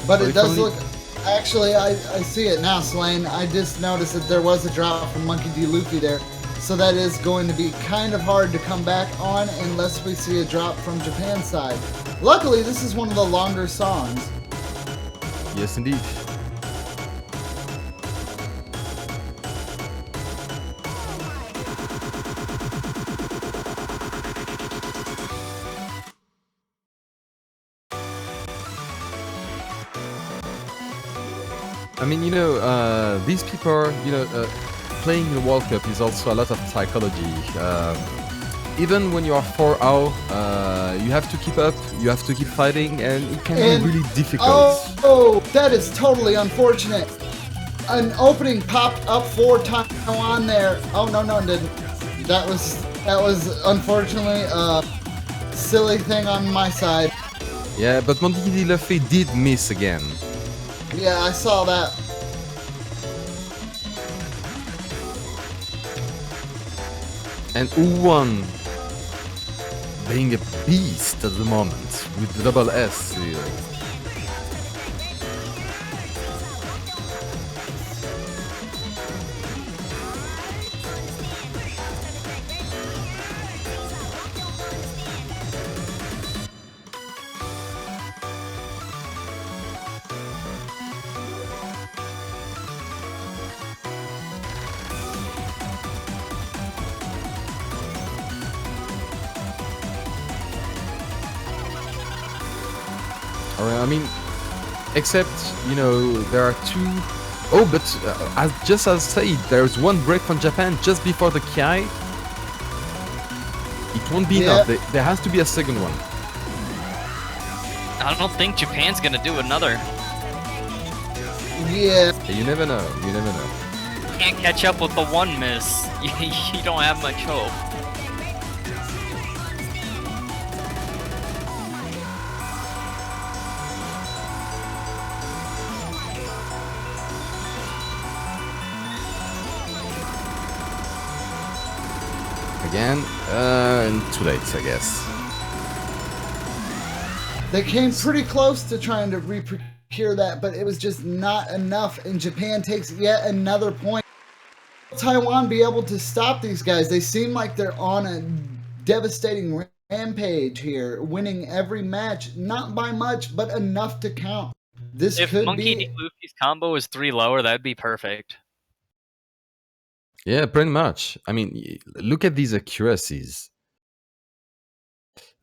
But it does look... Actually, I see it now, Slane. I just noticed that there was a drop from Monkey D. Luffy there. So that is going to be kind of hard to come back on unless we see a drop from Japan's side. Luckily, this is one of the longer songs. Yes, indeed. I mean, you know, these people are, you know, playing the World Cup is also a lot of psychology. Even when you are 4-0, you have to keep up, you have to keep fighting, and it can be really difficult. Oh, that is totally unfortunate. An opening popped up for Taiwan there. Oh, no, it didn't. That was unfortunately a silly thing on my side. Yeah, but Monkey D. Luffy did miss again. Yeah, I saw that. And Uwan being a beast at the moment with the double S. I mean, except, you know, there are two... Oh, but just as said, there's one break from Japan just before the Kiai. It won't be enough. There has to be a second one. I don't think Japan's gonna do another. Yeah. You never know. You never know. Can't catch up with the one miss. You don't have much hope. Again, and too late, I guess. They came pretty close to trying to re-procure that, but it was just not enough, and Japan takes yet another point. Taiwan be able to stop these guys? They seem like they're on a devastating rampage here, winning every match, not by much, but enough to count. This if could Monkey be... D. Luffy's combo is 3 lower, that'd be perfect. Yeah, pretty much. I mean, look at these accuracies.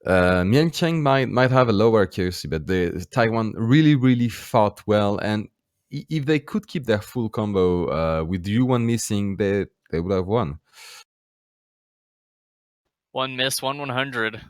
Mian Cheng might have a lower accuracy, but the Taiwan really fought well, and if they could keep their full combo with Yuan missing, they would have won. One miss, 1/100.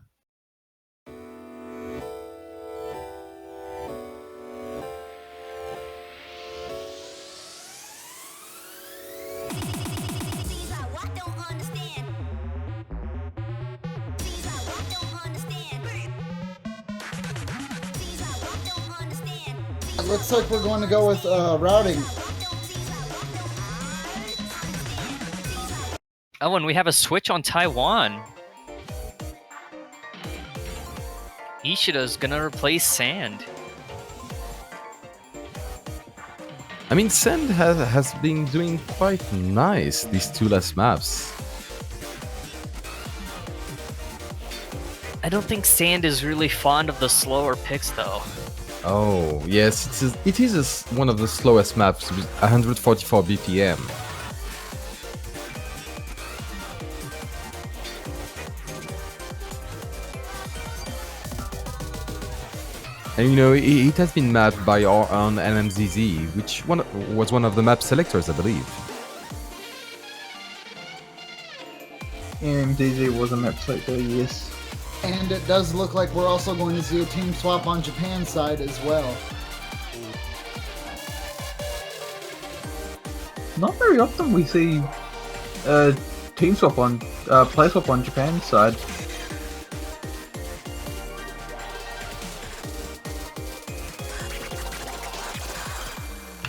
Looks like we're going to go with routing. Oh, and we have a switch on Taiwan. Ishida's gonna replace Sand. I mean, Sand has been doing quite nice these two last maps. I don't think Sand is really fond of the slower picks, though. Oh, yes, it is one of the slowest maps with 144 BPM. And you know, it has been mapped by our own LMZZ, which was one of the map selectors, I believe. MDZ was a map selector, yes. And it does look like we're also going to see a team swap on Japan's side as well. Not very often we see team swap on play swap on Japan's side.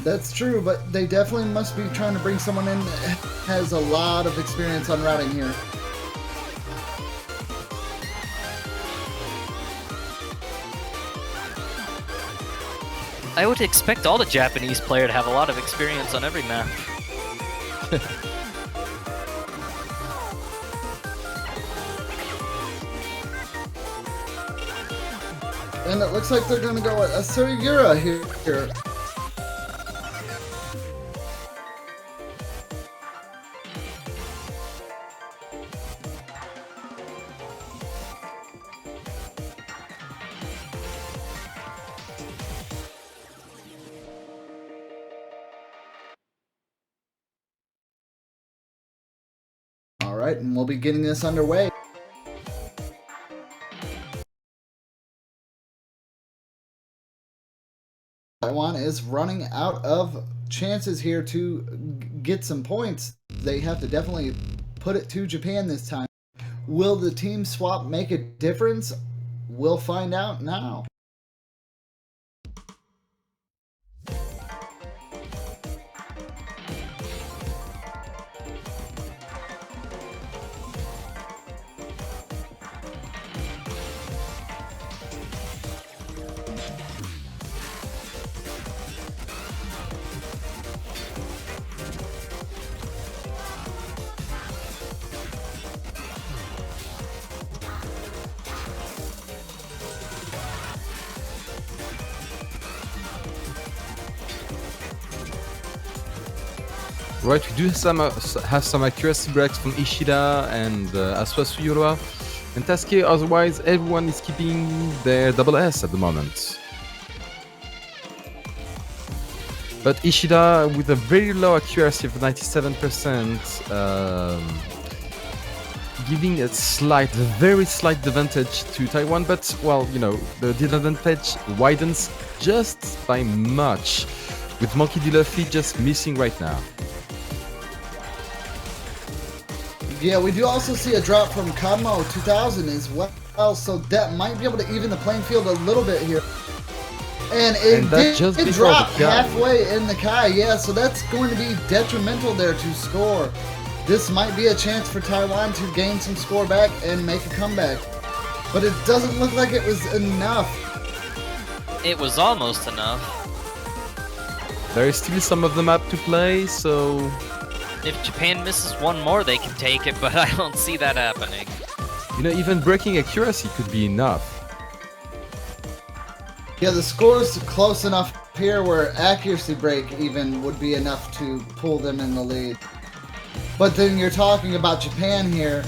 That's true, but they definitely must be trying to bring someone in that has a lot of experience on routing here. I would expect all the Japanese player to have a lot of experience on every map. And it looks like they're going to go with a Surigura here. Alright, and we'll be getting this underway. Taiwan is running out of chances here to get some points. They have to definitely put it to Japan this time. Will the team swap make a difference? We'll find out now. Right, we do have some accuracy breaks from Ishida and Aswasuyura and Tasuke. Otherwise, everyone is keeping their double S at the moment. But Ishida with a very low accuracy of 97%, giving a very slight advantage to Taiwan. But, well, you know, the disadvantage widens just by much, with Monkey D. Luffy just missing right now. Yeah, we do also see a drop from Kamo 2000 as well, so that might be able to even the playing field a little bit here. And it did drop halfway in the Kai, yeah, so that's going to be detrimental there to score. This might be a chance for Taiwan to gain some score back and make a comeback. But it doesn't look like it was enough. It was almost enough. There is still some of the map to play, so... If Japan misses one more, they can take it, but I don't see that happening. You know, even breaking accuracy could be enough. Yeah, the score's close enough here where accuracy break even would be enough to pull them in the lead. But then you're talking about Japan here,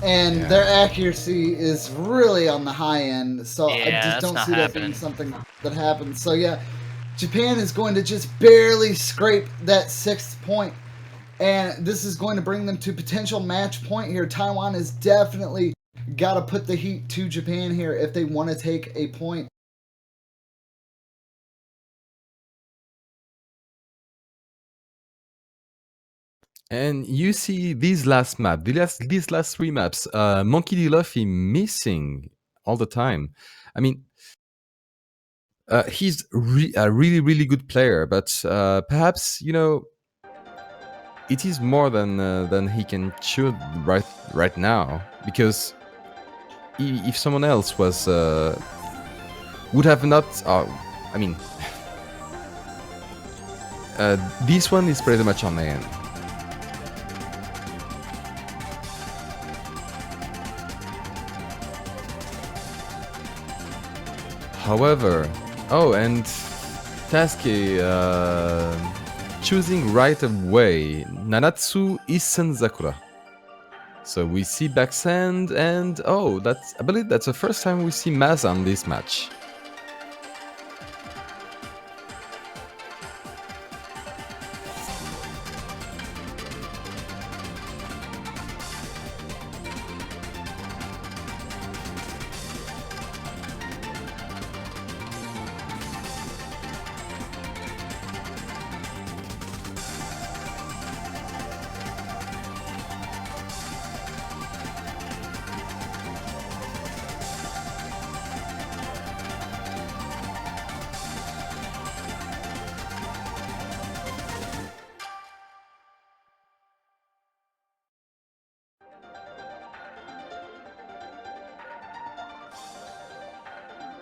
and their accuracy is really on the high end, so I just don't see that being something that happens. So yeah, Japan is going to just barely scrape that 6th point. And this is going to bring them to potential match point here. Taiwan has definitely got to put the heat to Japan here if they want to take a point. And you see these last maps, these last 3 maps, Monkey D. Luffy missing all the time. I mean, he's a really good player, but perhaps, you know, it is more than he can chew right now, because if someone else was would have not. I mean, this one is pretty much on the end. However, Oh, and Tasuke choosing right away Nanatsu Issenzakura. So we see Backsand, and oh, I believe that's the first time we see Masa on this match.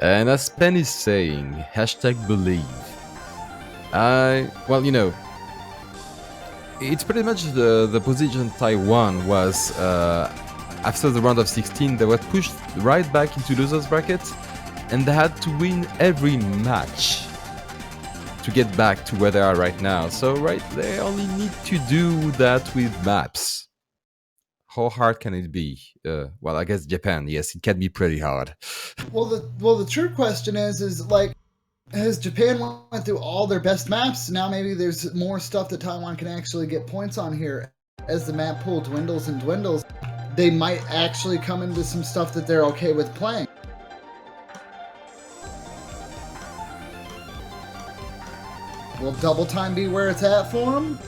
And as Penn is saying, #believe. Well, you know, it's pretty much the position Taiwan was after the round of 16. They were pushed right back into losers bracket, and they had to win every match to get back to where they are right now. So they only need to do that with maps. How hard can it be? Well, I guess Japan, yes, it can be pretty hard. Well, the true question is like, has Japan went through all their best maps? Now maybe there's more stuff that Taiwan can actually get points on here. As the map pool dwindles and dwindles, they might actually come into some stuff that they're okay with playing. Will double time be where it's at for them?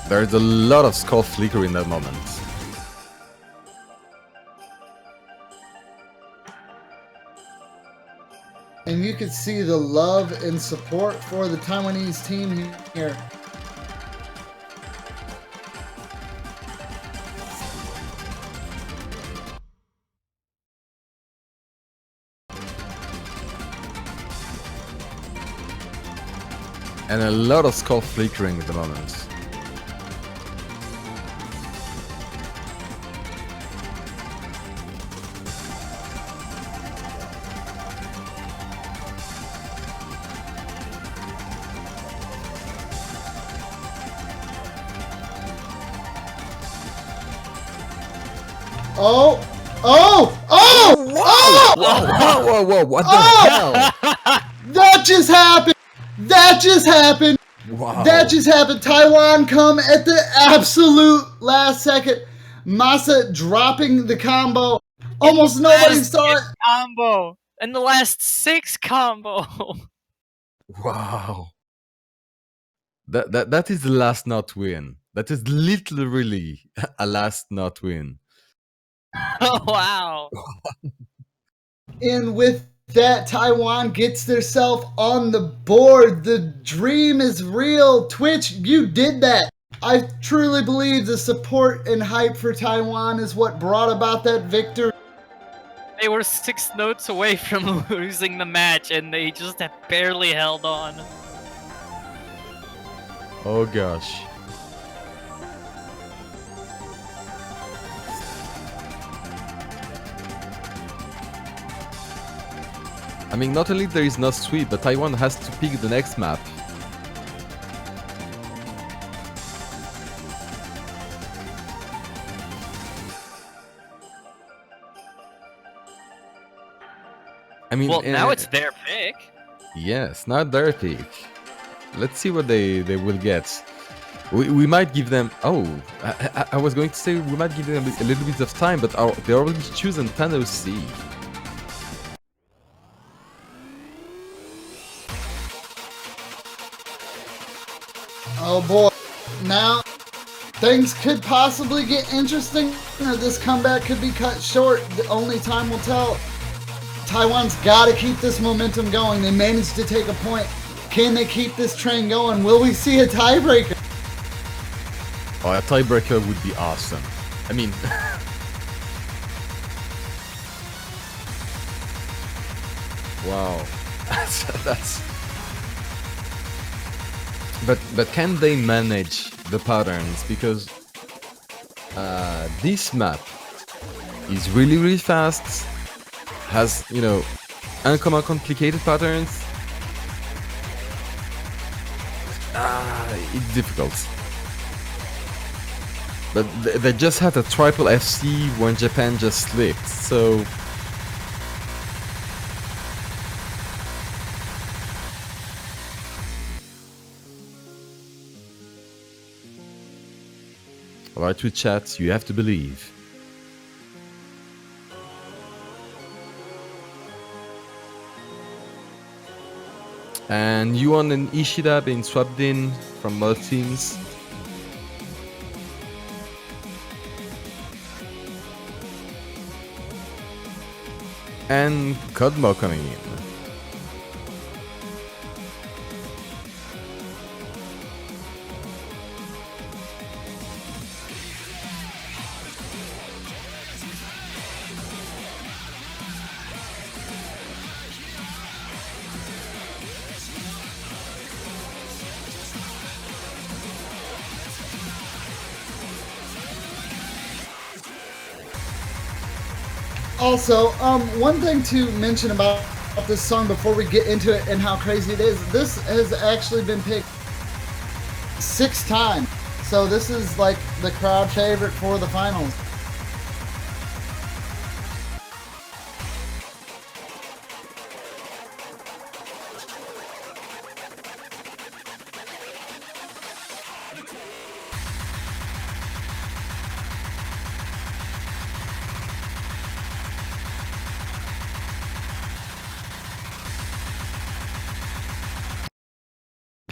There's a lot of skull flicker in that moment. And you could see the love and support for the Taiwanese team here. And a lot of skull flickering at the moment. Oh! Oh! Oh! Oh! Whoa, what the hell? That just happened! That just happened! Wow. That just happened! Taiwan come at the absolute last second. Masa dropping the combo. Almost nobody saw it. Combo! And the last 6 combo! Wow. That is the last not win. That is literally a last not win. Oh, wow! And with that, Taiwan gets themselves on the board. The dream is real. Twitch, you did that. I truly believe the support and hype for Taiwan is what brought about that victory. They were 6 notes away from losing the match, and they just have barely held on. Oh gosh. I mean, not only there is no sweep, but Taiwan has to pick the next map. I mean, Well, now it's their pick. Yes, now their pick. Let's see what they will get. We might give them... Oh, I was going to say we might give them a little bit of time, but they already chosen Tano C. Oh boy. Now, things could possibly get interesting, or this comeback could be cut short. Only time will tell. Taiwan's got to keep this momentum going. They managed to take a point. Can they keep this train going? Will we see a tiebreaker? Oh, a tiebreaker would be awesome. I mean... wow. that's... But can they manage the patterns? Because this map is really fast, has, you know, uncommon complicated patterns. It's difficult. But they just had a triple FC when Japan just slipped, so... Alright, with chat, you have to believe. And Yuan and Ishida being swapped in from both teams. And Codmo coming in. Also, one thing to mention about this song before we get into it and how crazy it is, this has actually been picked 6 times. So this is like the crowd favorite for the finals.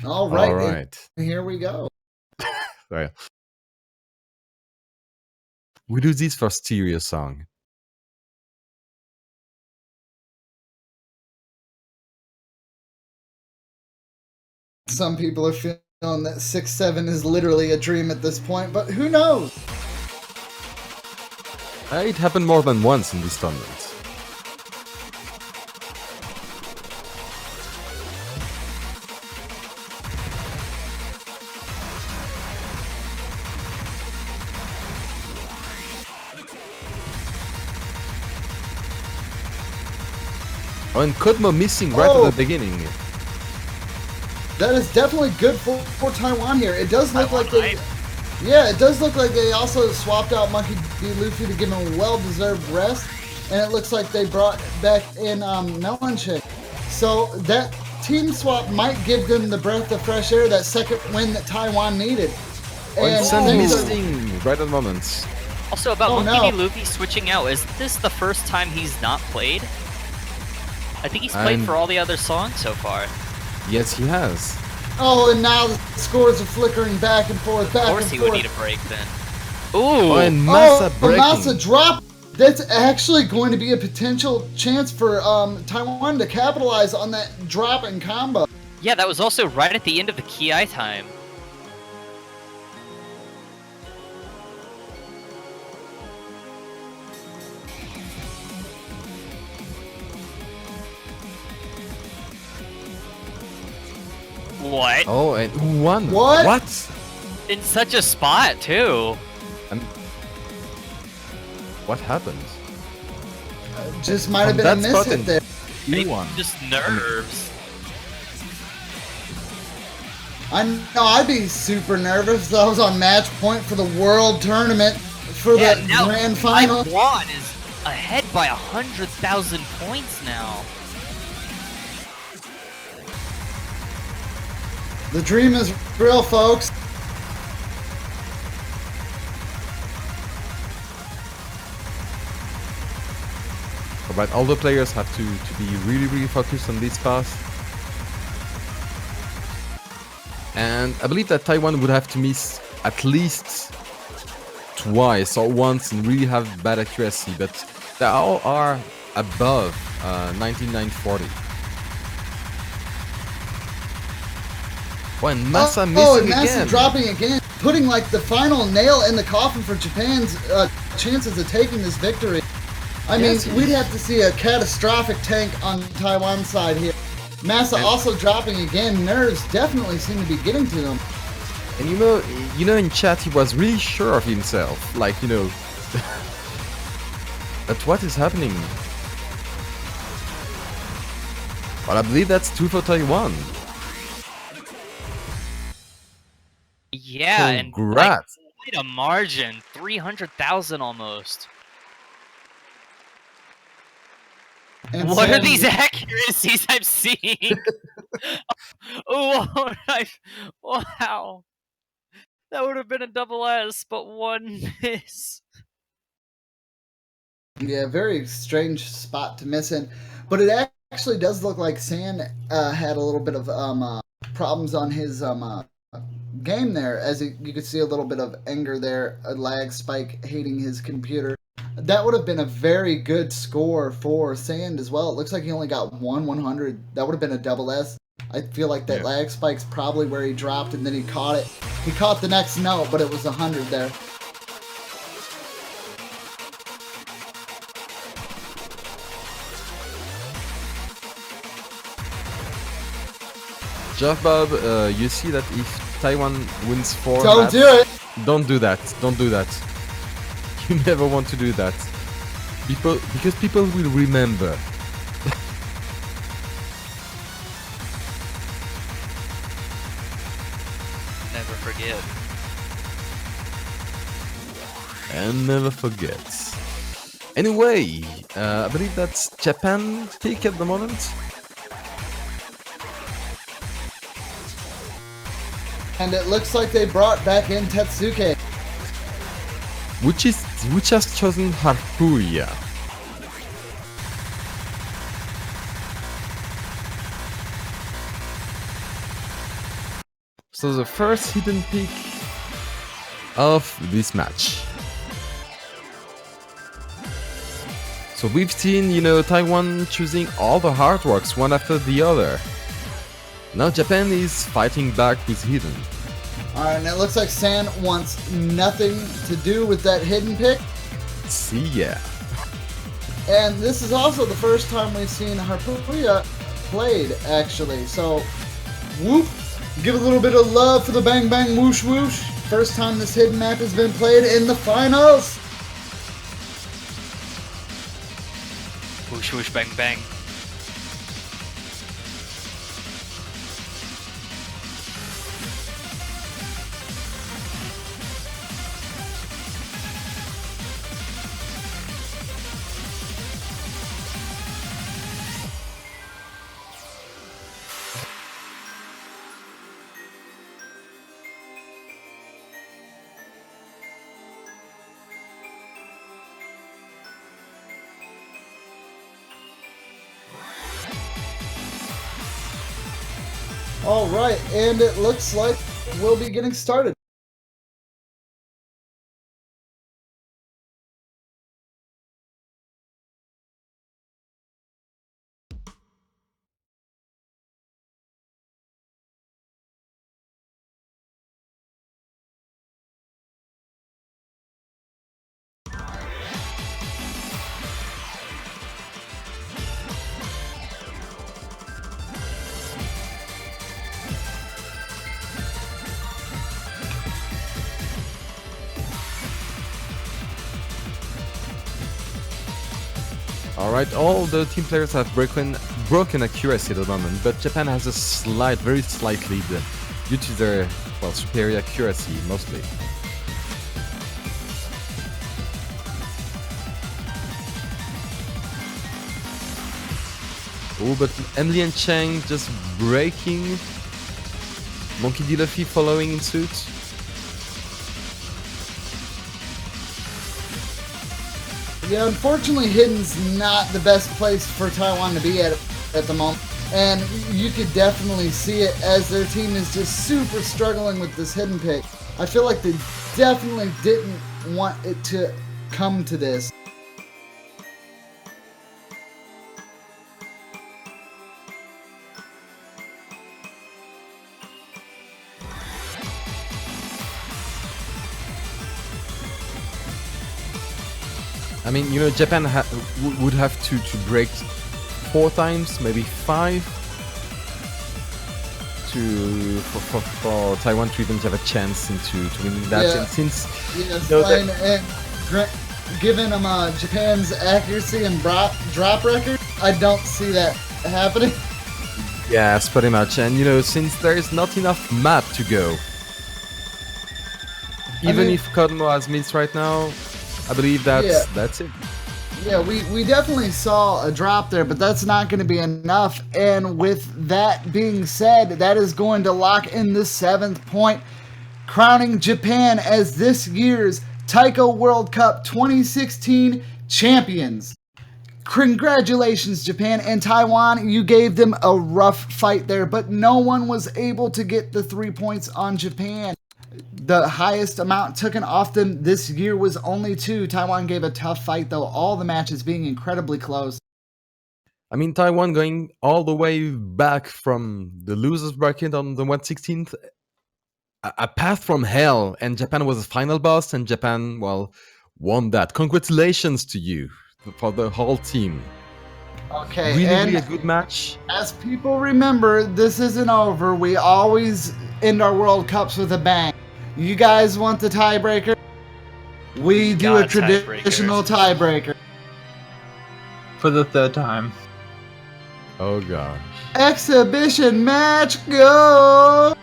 All right. Here we go. Sorry. We do this for stereo song. Some people are feeling that 6-7 is literally a dream at this point, but who knows? It happened more than once in this tournament. Oh, and Codmo missing right at the beginning. That is definitely good for Taiwan here. It does look like they... Yeah, it does look like they also swapped out Monkey D. Luffy to give him a well-deserved rest. And it looks like they brought back in Melanchick. So that team swap might give them the breath of fresh air, that second win that Taiwan needed. And Sun missing right at the moment. Also about Monkey D. Luffy switching out, is this the first time he's not played? I think he's played for all the other songs so far. Yes, he has. Oh, and now the scores are flickering back and forth, back and forth. Of course he would need a break then. Ooh! Oh, and Massa breaking. Massa drop. That's actually going to be a potential chance for Taiwan to capitalize on that drop and combo. Yeah, that was also right at the end of the Ki time. What? Oh, and who won? What? In such a spot, too. What happened? Just might have been a miss hit there. You won. Just nerves. I know, I'd be super nervous if I was on match point for the world tournament for the grand final. Taiwan is ahead by 100,000 points now. The dream is real, folks. Alright, all the players have to be really focused on this pass. And I believe that Taiwan would have to miss at least twice or once and really have bad accuracy, but they all are above 19,940. Oh, and Massa missing Massa again. dropping again, putting like the final nail in the coffin for Japan's chances of taking this victory. I mean, we'd have to see a catastrophic tank on Taiwan's side here. Massa also dropping again. Nerves definitely seem to be getting to him. And you know, in chat he was really sure of himself. Like, you know, but what is happening? Well, I believe that's 2 for Taiwan. Yeah, and like, Congrats. quite a margin, 300,000 almost. And What are Sam- these accuracies I'm seeing? Oh, wow. That would have been a double S, but one miss. Yeah, very strange spot to miss in. But it actually does look like San had a little bit of problems on his game there, as you could see a little bit of anger there, a lag spike, hating his computer. That would have been a very good score for Sand as well. It looks like he only got 100. That would have been a double S. I feel like that lag spike's probably where he dropped, and then he caught it. He caught the next note, but it was 100 there. Jeff Bob, you see that if Taiwan wins 4 Don't do it! Don't do that. Don't do that. You never want to do that. Because people will remember. Never forget. And never forget. Anyway, I believe that's Japan pick at the moment. And it looks like they brought back in Tetsuke. Which has chosen Harpuya. So the first hidden pick of this match. So we've seen, you know, Taiwan choosing all the artworks one after the other. Now Japan is fighting back with hidden. Alright, and it looks like San wants nothing to do with that hidden pick. See ya. And this is also the first time we've seen Harpuya played, actually. So, whoop! Give a little bit of love for the Bang Bang Whoosh Whoosh. First time this hidden map has been played in the finals. Whoosh, whoosh, bang, bang. Alright, and it looks like we'll be getting started. Alright, all the team players have broken accuracy at the moment, but Japan has a very slight lead due to their, well, superior accuracy mostly. Oh, but Emily and Chang just breaking. Monkey D. Luffy following in suit. Yeah, unfortunately, Hidden's not the best place for Taiwan to be at the moment. And you could definitely see it as their team is just super struggling with this Hidden pick. I feel like they definitely didn't want it to come to this. I mean, you know, Japan would have to break 4 times, maybe 5, for Taiwan to even have a chance to winning that. Yeah. And since Yes, you know that- and given them Japan's accuracy and drop record, I don't see that happening. yes, pretty much. And since there is not enough map to go, even mean- if Cosmo has missed right now, I believe that's it. Yeah, we definitely saw a drop there, but that's not going to be enough. And with that being said, that is going to lock in the 7th point, crowning Japan as this year's Taiko World Cup 2016 champions. Congratulations, Japan and Taiwan. You gave them a rough fight there, but no one was able to get the 3 points on Japan. The highest amount taken off them this year was only 2. Taiwan gave a tough fight, though, all the matches being incredibly close. I mean, Taiwan going all the way back from the losers bracket on the 1/16th, a path from hell, and Japan was the final boss, and Japan, well, won that. Congratulations to you for the whole team. Okay, Really, and really a good match. as people remember, this isn't over. We always end our World Cups with a bang. You guys want the tiebreaker? We do got a traditional tiebreaker. For the 3rd time. Oh gosh. Exhibition match, go!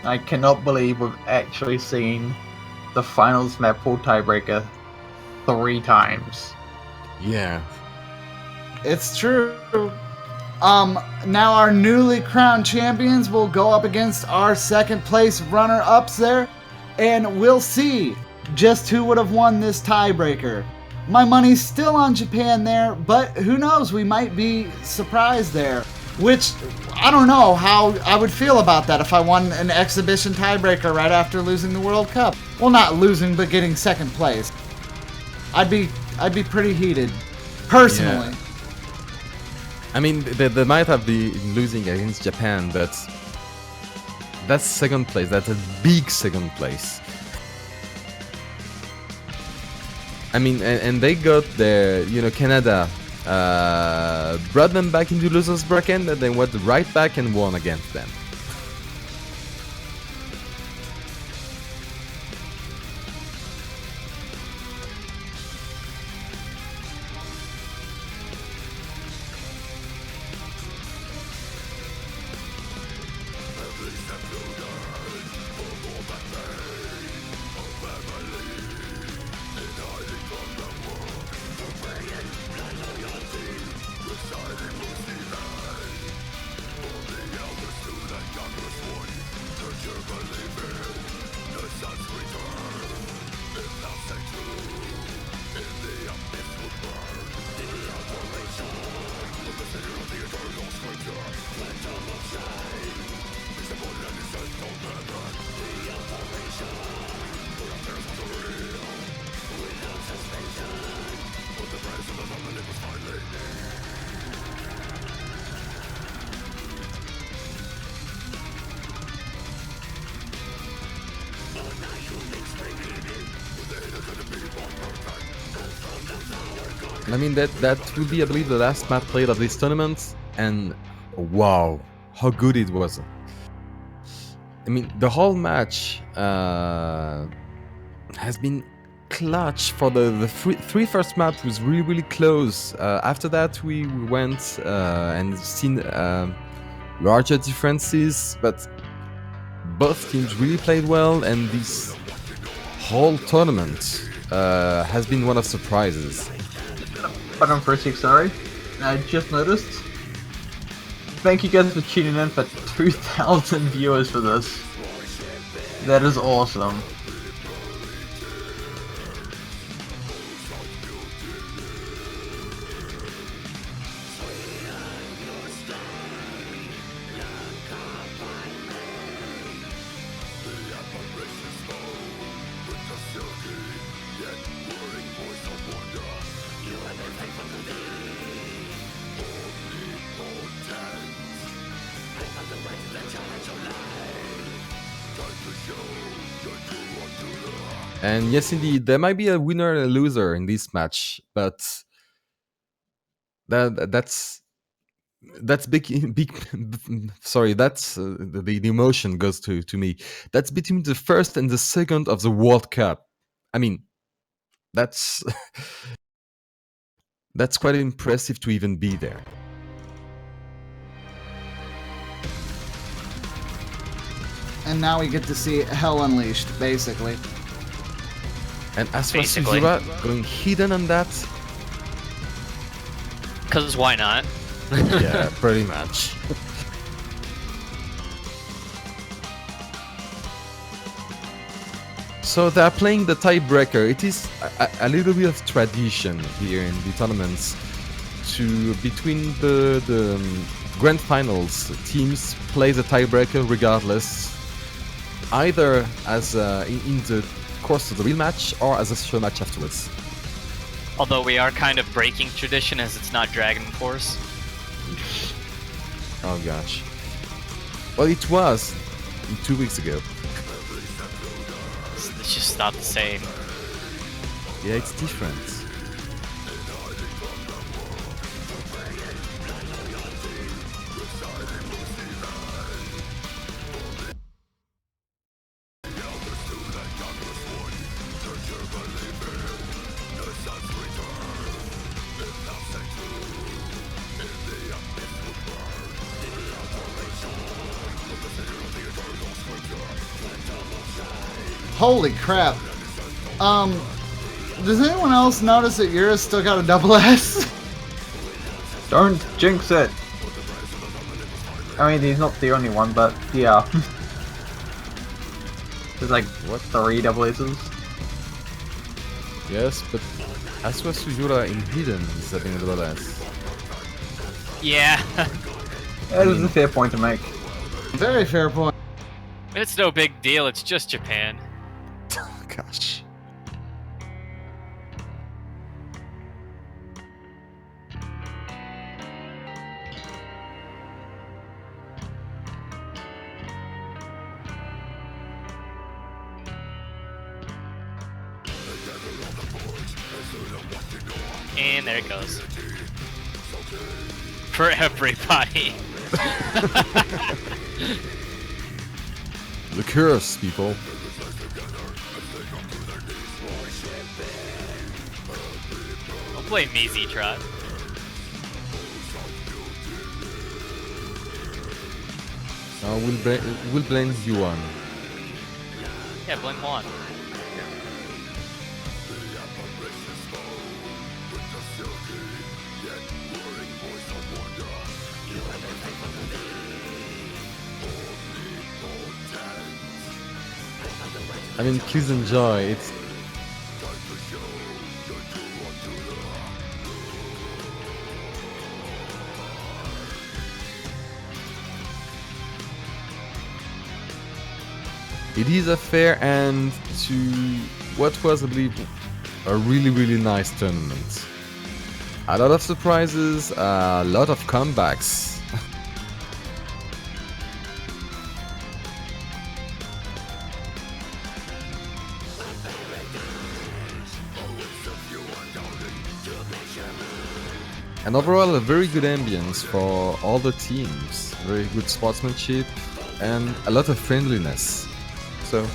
I cannot believe we've actually seen the finals map full tiebreaker 3 times. Yeah. It's true. Now our newly crowned champions will go up against our 2nd place runner-ups there, and we'll see just who would have won this tiebreaker. My money's still on Japan there, but who knows, we might be surprised there. Which, I don't know how I would feel about that if I won an exhibition tiebreaker right after losing the World Cup. Well, not losing, but getting 2nd place. I'd be pretty heated, personally. Yeah. I mean, they might have been losing against Japan, but that's 2nd place. That's a big 2nd place. I mean, and they got their, Canada brought them back into losers bracket, and then went right back and won against them. I mean, that will be, I believe, the last map played of this tournament, and wow, how good it was. I mean, the whole match has been clutch. For the three first maps was really, really close. After that, we went and seen larger differences, but both teams really played well, and this whole tournament has been one of surprises. But I'm first, sorry. I just noticed. Thank you guys for tuning in for 2,000 viewers for this. That is awesome. And yes, indeed, there might be a winner and a loser in this match, but that's big. Sorry, that's the emotion goes to me. That's between the first and the second of the World Cup. I mean, that's that's quite impressive to even be there. And now we get to see Hell Unleashed, basically. And as for Basically. Suzura going hidden on that, Because why not? yeah, pretty much. So they're playing the tiebreaker. It is a little bit of tradition here in the tournaments to between the grand finals, teams play the tiebreaker regardless, either as in the course of the real match or as a show match afterwards. Although we are kind of breaking tradition as it's not Dragon Force. Oh gosh. Well, it was 2 weeks ago. It's just not the same. Yeah, it's different. Holy crap. Does anyone else notice that Yura's still got a double S? Don't jinx it. I mean, he's not the only one, but yeah. There's like, what, 3 double S's? Yes, but as for Suzura in hidden, he's having a double S. Yeah. That is a fair point to make. Very fair point. It's no big deal, it's just Japan. Gosh. And there it goes. For everybody. The curse, people. Don't blame me, Z-Trot. We'll blame you on. Yeah, blame Juan. I mean, please enjoy. It's it is a fair end to what was, I believe, a really nice tournament. A lot of surprises, a lot of comebacks. And overall, a very good ambience for all the teams. Very good sportsmanship and a lot of friendliness. So,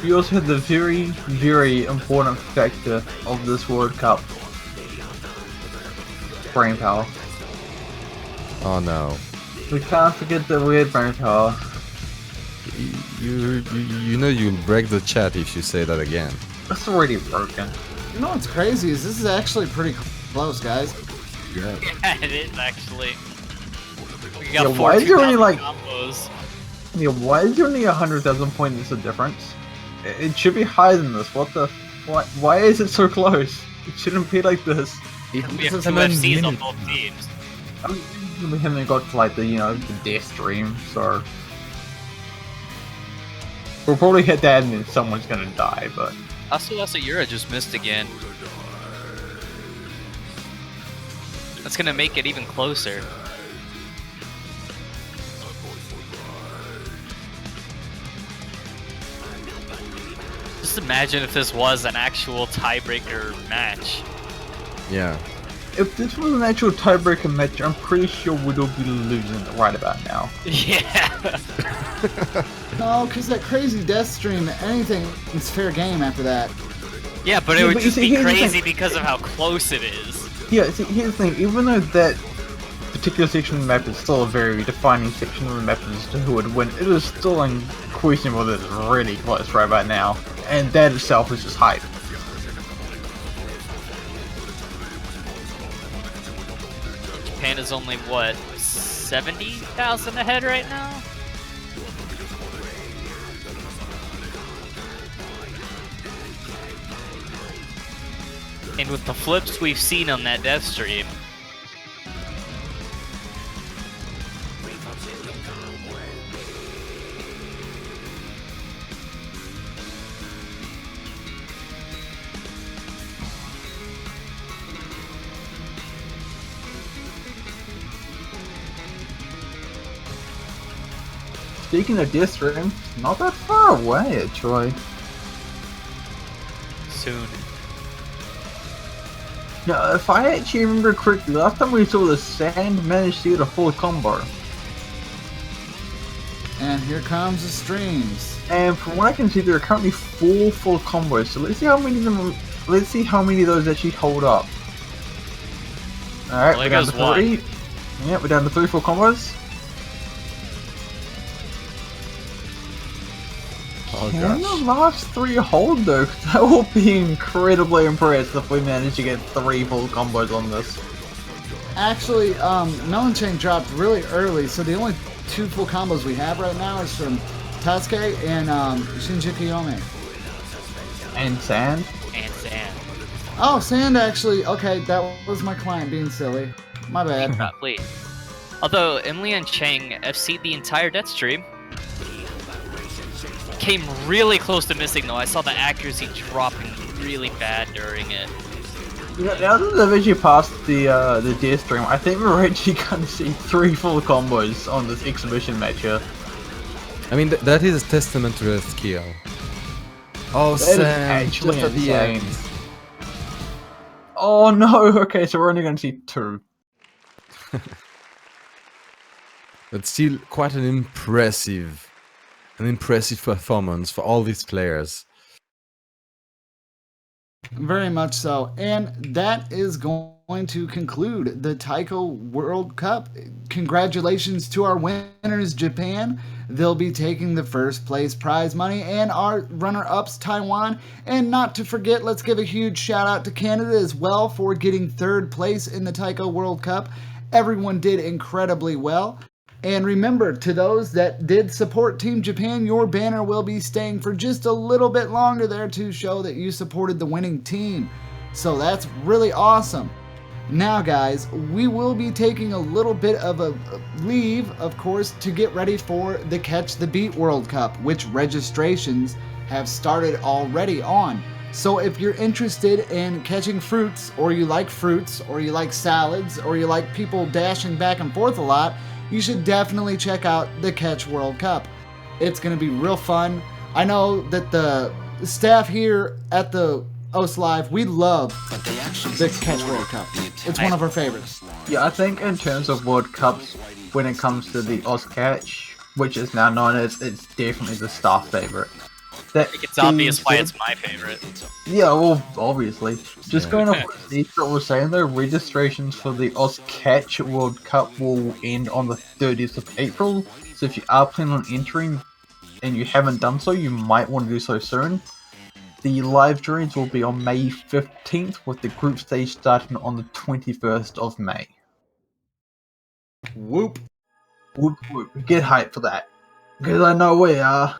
We also had the very important factor of this World Cup. Brain power. oh no. We can't forget the weird brain power. You know you'll break the chat if you say that again. It's already broken. You know what's crazy is this is actually pretty close, guys. Yeah. Yeah, it is actually. We Yeah, got why is there only, 14,000 like- combos. Yeah, why is there only 100,000 points of difference? It should be higher than this. What the? Why is it so close? It shouldn't be like this. We have It's two an FCs on unlimited- both teams. I mean, we haven't got to like the the death stream, so we'll probably hit that and then someone's gonna die. But Also, Yura just missed again. That's gonna make it even closer. Just imagine if this was an actual tiebreaker match. Yeah. If this was an actual tiebreaker match, I'm pretty sure we'd all be losing right about now. Yeah. No, because that crazy death stream, anything is fair game after that. Yeah, but it Yeah, would but you just see, be here's the crazy thing. because of how close it is. Yeah, see, here's the thing, even though that particular section of the map is still a very defining section of the map as to who would win, it is still unquestionable that it's really close right about now. And that itself is just hype. Japan is only, what, 70,000 ahead right now? And with the flips we've seen on that death stream, Speaking of death stream, not that far away actually. soon. Now, if I actually remember correctly, last time we saw the Sand managed to get a full combo. And here comes the streams. And from what I can see, there are currently 4 full combos. So let's see how many of them. Let's see how many of those actually hold up. All right, Well, we're there down to goes 3. Yeah, we're down to 3 full combos. Oh Can the gosh. last 3 hold though? That will be incredibly impressed if we manage to get 3 full combos on this. Actually, Melon Chain dropped really early, so the only 2 full combos we have right now is from Tasuke and Shinji Yome. And Sand. And Sand. Oh, Sand actually. Okay, that was my client being silly. My bad. Probably. Although Emily and Chang FC'd the entire death stream. Came really close to missing though. I saw the accuracy dropping really bad during it. Yeah, now that they've actually passed the death stream, I think we're actually going to see 3 full combos on this exhibition match here. I mean, that is a testament to their skill. Oh, That is Sam, actually just at the insane. end. Oh no, okay, so we're only going to see 2. But still quite an impressive performance for all these players. Very much so. And that is going to conclude the Taiko World Cup. Congratulations to our winners, Japan. They'll be taking the first place prize money, and our runner-ups, Taiwan. And not to forget, let's give a huge shout out to Canada as well for getting 3rd place in the Taiko World Cup. Everyone did incredibly well. And remember, to those that did support Team Japan, your banner will be staying for just a little bit longer there to show that you supported the winning team. So that's really awesome. Now guys, we will be taking a little bit of a leave, of course, to get ready for the Catch the Beat World Cup, which registrations have started already on. So if you're interested in catching fruits, or you like salads, or you like people dashing back and forth a lot, you should definitely check out the Catch World Cup. It's going to be real fun. I know that the staff here at the OS Live, we love the Catch World Cup. It's one of our favorites. Yeah, I think in terms of World Cups, when it comes to the Oz Catch, which is now known as, it's definitely the staff favorite. That I think it's obvious being why said- it's my favorite. Yeah, well, obviously. Just going off what Steve was saying though, registrations for the Oz Catch World Cup will end on the 30th of April. So if you are planning on entering and you haven't done so, you might want to do so soon. The live drawings will be on May 15th, with the group stage starting on the 21st of May. Whoop. Whoop whoop. Get hyped for that. Because I know we are.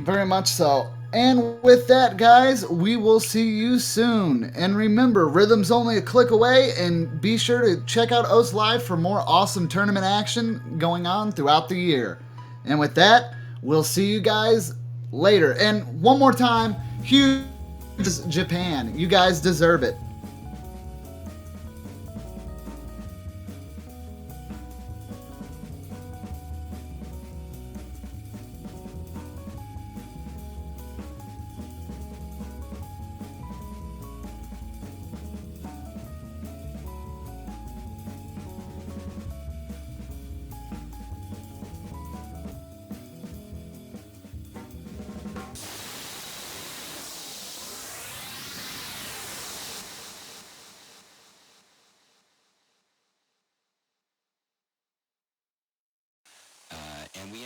Very much so. And with that, guys, we will see you soon. And remember, Rhythm's only a click away, and be sure to check out OS Live for more awesome tournament action going on throughout the year. And with that, we'll see you guys later. And one more time, huge Japan. You guys deserve it.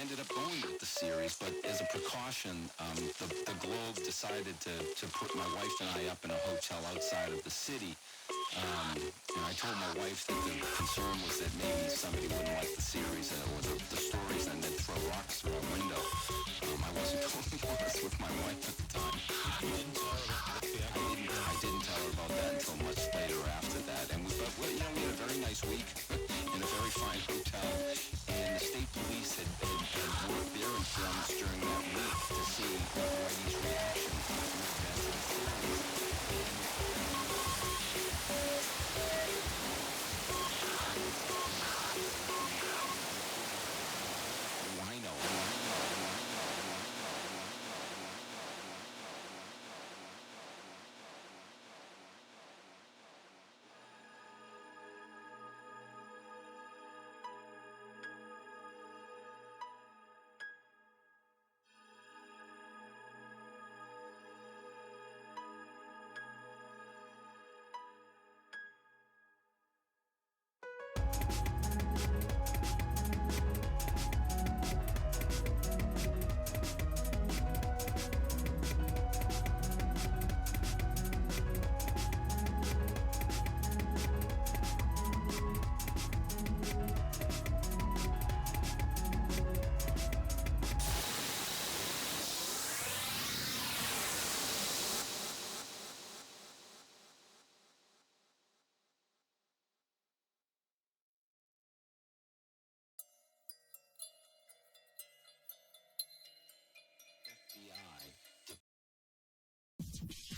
ended up going with the series, but as a precaution, the Globe decided to put my wife and I up in a hotel outside of the city. And I told my wife that the concern was that maybe somebody wouldn't like the series or the stories and then throw rocks through a window. I wasn't totally honest with my wife at the time. I didn't tell her about that until much later after that. And we had a very nice week in a very fine hotel. And the state police had worked their informants during that week to see Whitey's reaction to the events of the series. Wino. FBI